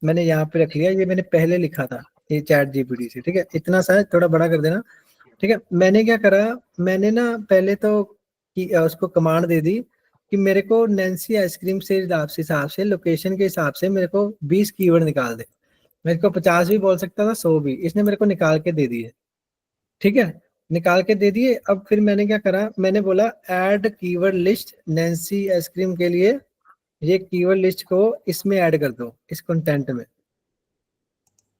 मैंने यहाँ पे रख लिया, ये मैंने पहले लिखा था ये चैट जीपीटी से, ठीक है, इतना सा है, थोड़ा बड़ा कर देना, ठीक है। मैंने क्या करा, मैंने ना पहले तो उसको कमांड दे दी कि मेरे को नैन्सी आइसक्रीम से हिसाब से लोकेशन के हिसाब से मेरे को 20 कीवर्ड निकाल दे। मेरे को 50 भी बोल सकता था, 100 भी, इसने मेरे को निकाल के दे दिए, ठीक है, निकाल के दे दिए। अब फिर मैंने क्या करा, मैंने बोला add keyword list Nancy ice cream के लिए, ये कीवर्ड लिस्ट को इसमें ऐड कर दो, इस कंटेंट में,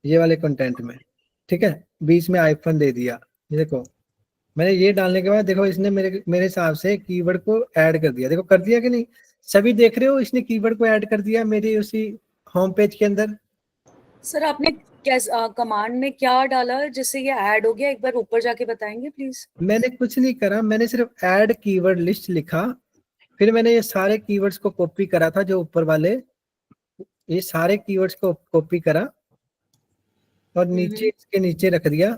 ये वाले कंटेंट में, ठीक है, बीच में आइफन दे दिया। ये देखो मैंने ये डालने के बाद देखो इसने मेरे हिसाब से कीवर्ड को ऐड कर दिया, देखो कर दिया कि नहीं, सभी देख रहे हो, इसने कीवर्ड को ऐड कर दिया मेरे उसी होम पेज के अंदर। सर आपने क्या कमांड में क्या डाला जिससे ये ऐड हो गया, एक बार ऊपर जाके बताएंगे प्लीज। मैंने कुछ नहीं करा, मैंने सिर्फ ऐड कीवर्ड लिस्ट लिखा, फिर मैंने ये सारे कीवर्ड्स को कॉपी करा था, जो ऊपर वाले ये सारे कीवर्ड्स को कॉपी करा और नीचे इसके नीचे रख दिया,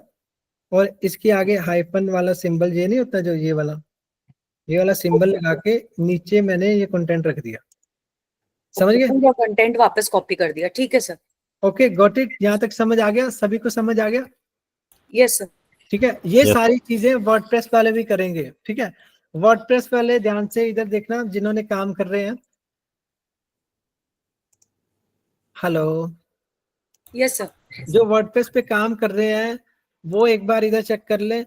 और इसके आगे हाइफन वाला सिंबल ये नहीं होता जो ये वाला सिंबल लगा के नीचे मैंने ये कंटेंट रख दिया, समझ गए? पूरा कंटेंट वापस कॉपी कर दिया, ठीक है सर। ओके गॉट इट, यहाँ तक समझ आ गया, सभी को समझ आ गया? Yes sir. ठीक है, ये Yes. सारी चीजें वर्डप्रेस वाले भी करेंगे, ठीक है। वर्डप्रेस वाले ध्यान से इधर देखना, जिन्होंने काम कर रहे हैं, हेलो, यस सर। जो वर्डप्रेस पे काम कर रहे हैं वो एक बार इधर चेक कर ले,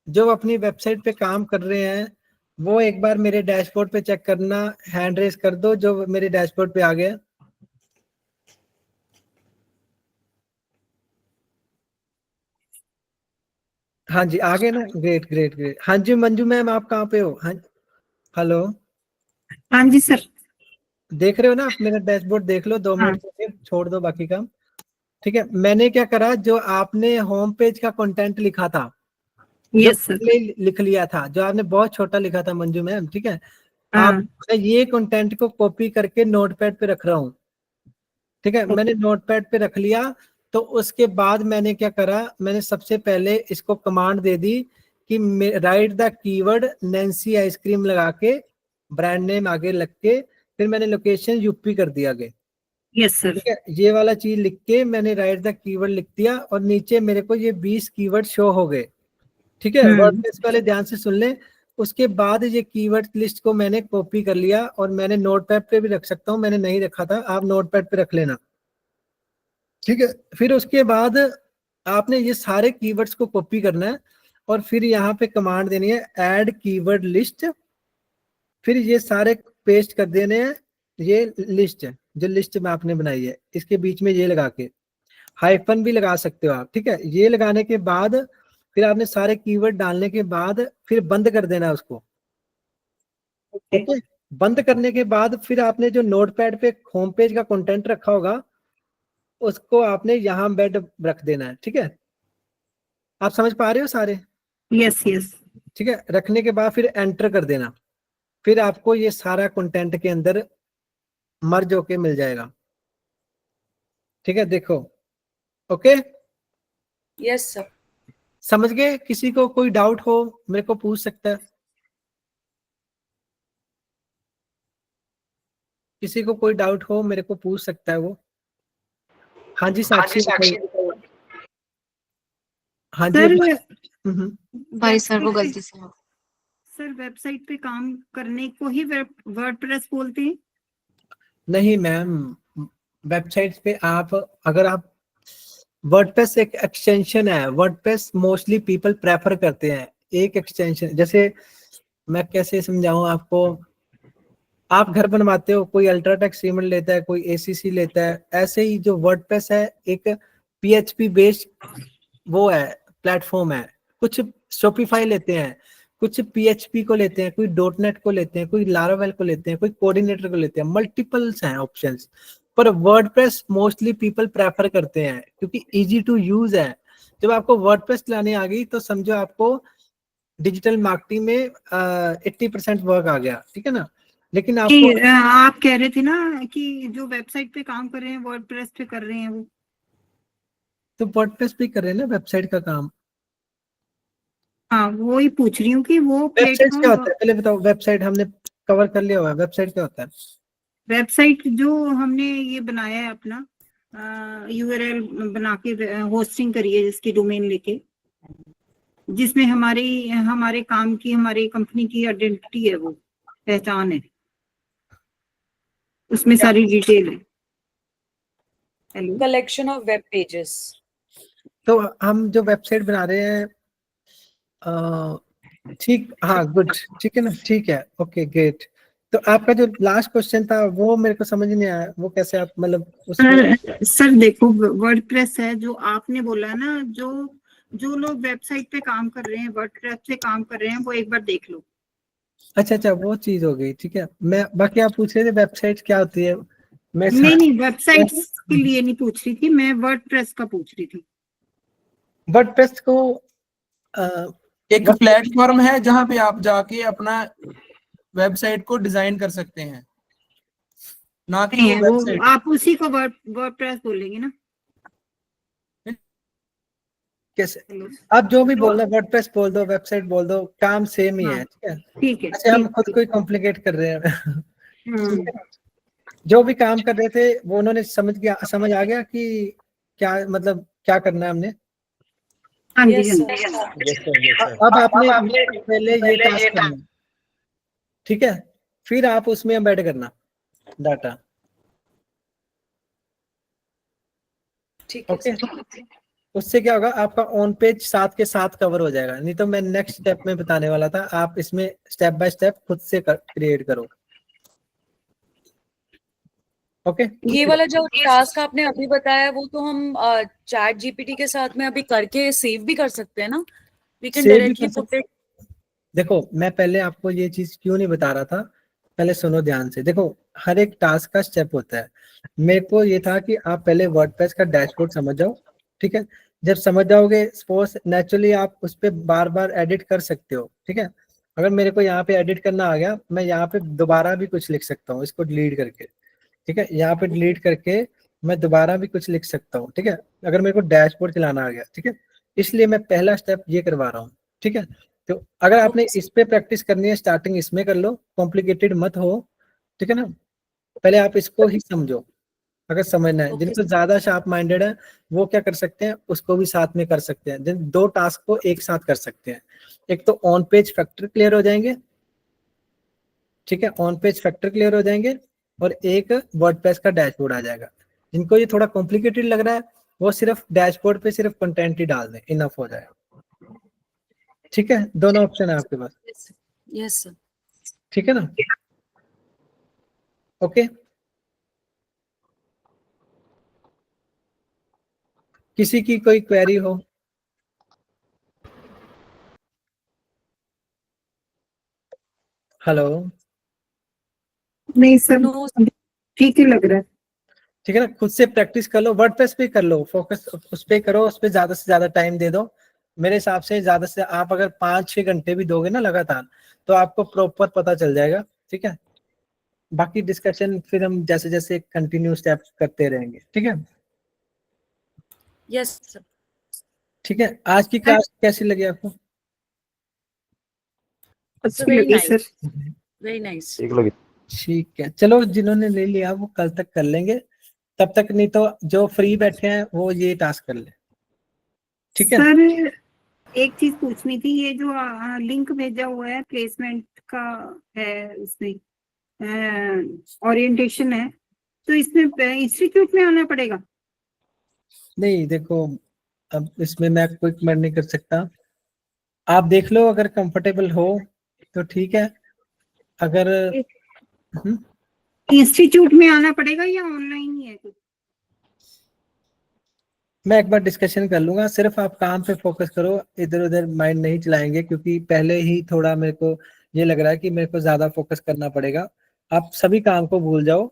जो अपनी वेबसाइट पे काम कर रहे हैं वो एक बार मेरे डैशबोर्ड पे चेक करना, हैंड रेज कर दो जो मेरे डैशबोर्ड पे आ गया। हाँ जी आ गए ना, ग्रेट ग्रेट ग्रेट। हाँ जी मंजू मैम आप कहाँ पे हो? हाँ हेलो, हाँ जी सर। देख रहे हो ना आप मेरा डैशबोर्ड, देख लो 2 मिनट के लिए, छोड़ दो बाकी काम, ठीक है। मैंने क्या करा, जो आपने होम पेज का कंटेंट लिखा था, यस सर। लिख लिया था, जो आपने बहुत छोटा लिखा था मंजू मैम, ठीक है, हाँ। आप ये कंटेंट को कॉपी करके नोटपैड पे रख रहा हूँ, ठीक है, मैंने नोटपैड पे रख लिया। तो उसके बाद मैंने क्या करा, मैंने सबसे पहले इसको कमांड दे दी कि right the keyword Nancy ice cream लगा के ब्रांड नेम आगे लग के, फिर मैंने लोकेशन यूपी कर दिया आगे, यस सर। ठीक है, ये वाला चीज लिख के मैंने राइट द कीवर्ड लिख दिया, और नीचे मेरे को ये 20 कीवर्ड शो हो गए, ठीक है। वर्डप्रेस वाले ध्यान से सुन लें। उसके बाद ये कीवर्ड लिस्ट को मैंने कॉपी कर लिया, और मैंने नोटपैड पे भी रख सकता हूँ, मैंने नहीं रखा था, आप नोटपैड पे रख लेना, ठीक है। फिर उसके बाद आपने ये सारे कीवर्ड्स को कॉपी करना है, और फिर यहाँ पे कमांड देनी है ऐड कीवर्ड लिस्ट, फिर ये सारे पेस्ट कर देने हैं, ये लिस्ट है जो लिस्ट में आपने बनाई है, इसके बीच में ये लगा के हाइफन भी लगा सकते हो आप, ठीक है। ये लगाने के बाद फिर आपने सारे कीवर्ड डालने के बाद फिर बंद कर देना उसको, ओके। बंद करने के बाद फिर आपने जो नोटपैड पे होम पेज का कंटेंट रखा होगा उसको आपने यहाँ बेड रख देना है, ठीक है। आप समझ पा रहे हो सारे? Yes yes. ठीक है, रखने के बाद फिर एंटर कर देना, फिर आपको ये सारा कंटेंट के अंदर मर्ज होके मिल जाएगा, ठीक है। देखो ओके, यस सर। समझ गए? किसी को कोई डाउट हो मेरे को पूछ सकता है, किसी को कोई डाउट हो मेरे को पूछ सकता है वो। हाँ जी साक्षी, हाँ जी सर भाई सर वो वेबसाइट गलती पे- से सर वेबसाइट पे काम करने को ही वर्डप्रेस बोलते हैं? नहीं मैम, वेबसाइट पे आप अगर आप वर्डप्रेस एक एक्सटेंशन है, वर्डप्रेस मोस्टली पीपल प्रेफर करते हैं। एक एक्सटेंशन, जैसे मैं कैसे समझाऊं आपको, आप घर बनवाते हो, कोई अल्ट्राटेक सीमेंट लेता है, कोई एसीसी लेता है, ऐसे ही जो वर्डप्रेस है एक पीएचपी बेस्ड वो है, प्लेटफॉर्म है। कुछ शॉपिफाई लेते हैं, कुछ पीएचपी को लेते हैं, कोई डॉटनेट को लेते हैं, कोई लारावेल को लेते हैं, कोई कोऑर्डिनेटर को लेते हैं, मल्टीपल्स हैं ऑप्शंस। पर वर्डप्रेस मोस्टली पीपल प्रेफर करते हैं क्योंकि इजी टू यूज है। जब आपको वर्डप्रेस चलाने आ गई तो समझो आपको डिजिटल मार्केटिंग में 80% वर्क आ गया, ठीक है ना। लेकिन आपको आप कह रहे थे ना कि जो वेबसाइट पे काम कर रहे हैं वर्डप्रेस पे कर रहे हैं वो, तो वर्डप्रेस पे कर रहे हैं ना वेबसाइट का काम। हाँ वो ही पूछ रही हूँ कि वो वेबसाइट क्या प्लेटफॉर्म, होता है पहले बताओ। वेबसाइट हमने कवर कर लिया हुआ है, वेबसाइट क्या होता है? वेबसाइट जो हमने ये बनाया है अपना यूआरएल बना के होस्टिंग करी है जिसकी डोमेन लेके, जिसमें हमारे काम की, हमारी कंपनी की आइडेंटिटी है, वो पहचान है, उसमें सारी डिटेल है। Hello, collection of web pages. तो हम जो वेबसाइट बना रहे हैं ठीक, हाँ गुड, ठीक है ना, ठीक है, ओके ग्रेट। तो आपका जो लास्ट क्वेश्चन था वो मेरे को समझ नहीं आया, वो कैसे आप मतलब उसमें सर देखो वर्डप्रेस है जो आपने बोला ना, जो लोग वेबसाइट पे काम कर रहे हैं, वर्डप्रेस पे काम कर रहे हैं, वो एक बार देख लो। अच्छा वो चीज हो गई, ठीक है। मैं बाकी आप पूछ रहे थे वेबसाइट क्या होती है, मैं नहीं वेबसाइट्स के लिए नहीं पूछ रही थी मैं, वर्डप्रेस का पूछ रही थी। वर्डप्रेस को एक प्लेटफॉर्म है जहां पे आप जाके अपना वेबसाइट को डिजाइन कर सकते हैं, ना कि नहीं है वो, वेबसाइट। आप उसी को वर्डप्रेस बोलेंगे ना? कैसे आप जो भी बोल रहे हैं, वर्डप्रेस बोल दो, वेबसाइट बोल दो, काम सेम ही है, हाँ, ठीक है। ठीक है। अच्छा हम खुद को ही कॉम्प्लिकेट कर रहे हैं ठीक है। जो भी काम कर रहे थे वो उन्होंने समझ आ गया कि क्या मतलब क्या करना है हमने। हाँ जी, Yes, हाँ sir. जी। अब आपने पहले ये टास्क करना, ठीक है, फिर आप उसमें एम्बेड करना डाटा, ठीक है ओके। सर। उससे क्या होगा, आपका ऑन पेज साथ के साथ कवर हो जाएगा। नहीं तो मैं नेक्स्ट स्टेप में बताने वाला था, आप इसमें स्टेप बाय स्टेप खुद से क्रिएट करो, ओके। ये वाला जो टास्क आपने अभी बताया वो तो हम चैट जीपीटी के साथ में अभी करके सेव भी कर सकते हैं ना? वी कैन सेव भी डायरेक्टली कर पुट इट। देखो मैं पहले आपको ये चीज क्यों नहीं बता रहा था, पहले सुनो ध्यान से। देखो हर एक टास्क का स्टेप होता है। मेरे को ये था कि आप पहले वर्डप्रेस का डैशबोर्ड समझ जाओ, ठीक है। जब समझ जाओगे सपोज नेचुरली आप उस पर बार बार एडिट कर सकते हो, ठीक है। अगर मेरे को यहाँ पे एडिट करना आ गया, मैं यहाँ पे दोबारा भी कुछ लिख सकता हूँ, इसको डिलीट करके, ठीक है। यहाँ पे डिलीट करके मैं दोबारा भी कुछ लिख सकता हूँ, ठीक है, अगर मेरे को डैशबोर्ड चलाना आ गया, ठीक है। इसलिए मैं पहला स्टेप ये करवा रहा हूँ, ठीक है। तो अगर आपने इस पे प्रैक्टिस करनी है, स्टार्टिंग इसमें कर लो, कॉम्प्लिकेटेड मत हो, ठीक है ना। पहले आप इसको ही समझो, अगर समझना है। जिनको ज्यादा शार्प माइंडेड है वो क्या कर सकते हैं, उसको भी साथ में कर सकते हैं। जिन दो टास्क को एक साथ कर सकते हैं, एक तो ऑन पेज फैक्टर क्लियर हो जाएंगे, ठीक है, ऑन पेज फैक्टर क्लियर हो जाएंगे, और एक वर्डप्रेस का डैशबोर्ड आ जाएगा। जिनको ये थोड़ा कॉम्प्लिकेटेड लग रहा है वो सिर्फ डैशबोर्ड पे सिर्फ कंटेंट ही डाल दें, इनफ हो जाएगा, ठीक है। दोनों ऑप्शन है आपके पास, यस सर। ठीक है ना, ओके। किसी की कोई क्वेरी हो? हेलो, नहीं सर, ठीक ही लग रहा है। ठीक है ना। खुद से प्रैक्टिस कर लो, वर्डप्रेस पे कर लो, फोकस उस पे करो, उस पे ज्यादा से ज्यादा टाइम दे दो। मेरे हिसाब से ज्यादा से आप अगर 5-6 घंटे भी दोगे ना लगातार, तो आपको प्रॉपर पता चल जाएगा, ठीक है। बाकी डिस्कशन फिर हम जैसे जैसे कंटिन्यू स्टेप करते रहेंगे, ठीक है। Yes sir. ठीक है, आज की क्लास कैसी लगी आपको? Very nice, very nice. ठीक है, चलो जिन्होंने ले लिया वो कल तक कर लेंगे, तब तक नहीं तो जो फ्री बैठे हैं वो ये टास्क कर ले, ठीक है। सर एक चीज पूछनी थी, ये जो लिंक भेजा हुआ है प्लेसमेंट का है, उसमें ओरिएंटेशन है, तो इसमें इंस्टीट्यूट में आना पड़ेगा? नहीं देखो, अब इसमें मैं कोई कमेंट नहीं कर सकता, आप देख लो, अगर कंफर्टेबल हो तो ठीक है, अगर इंस्टीट्यूट में आना पड़ेगा या ऑनलाइन ही है कुछ? मैं एक बार डिस्कशन कर लूंगा, सिर्फ आप काम पे फोकस करो, इधर उधर माइंड नहीं चलाएंगे, क्योंकि पहले ही थोड़ा मेरे को ये लग रहा है कि मेरे को ज्यादा फोकस करना पड़ेगा। आप सभी काम को भूल जाओ,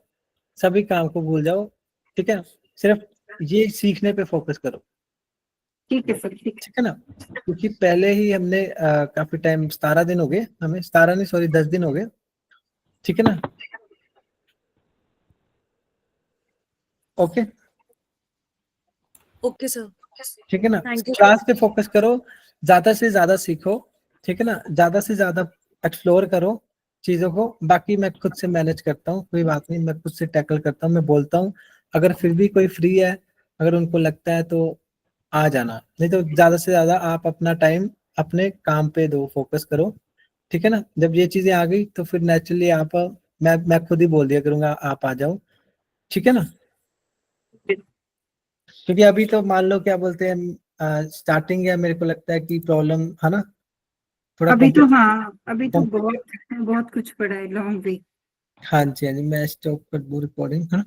सभी काम को भूल जाओ, ठीक है, सिर्फ ये सीखने पे फोकस करो। ठीक है सर, ठीक है ना, क्योंकि पहले ही हमने काफी टाइम, 17 दिन हो गए हमें, 17 नहीं सॉरी 10 दिन हो गए, ठीक है ना। ओके ओके सर, ठीक है ना, थैंक यू। क्लास पे फोकस करो, ज्यादा से ज्यादा सीखो, ठीक है ना, ज्यादा से ज्यादा एक्सप्लोर करो चीजों को, बाकी मैं खुद से मैनेज करता हूँ, कोई बात नहीं, मैं खुद से टैकल करता हूँ, मैं बोलता हूँ, अगर फिर भी कोई फ्री है, अगर उनको लगता है तो आ जाना, नहीं तो ज्यादा से ज्यादा आप अपना टाइम अपने काम पे दो, फोकस करो, ठीक है ना। जब ये चीजें आ गई तो फिर नेचुरली आप, मैं खुद ही बोल दिया करूंगा आप आ जाओ, ठीक है ना। क्योंकि अभी तो मान लो क्या बोलते हैं, स्टार्टिंग है, मेरे को लगता है कि प्रॉब्लम है ना, थोड़ा अभी तो, complex- हाँ अभी तो बहुत बहुत कुछ पड़ा है, लॉन्ग वे। हाँ जी हाँ जी, मैं स्टॉप कर दूँ रिकॉर्डिंग, है ना।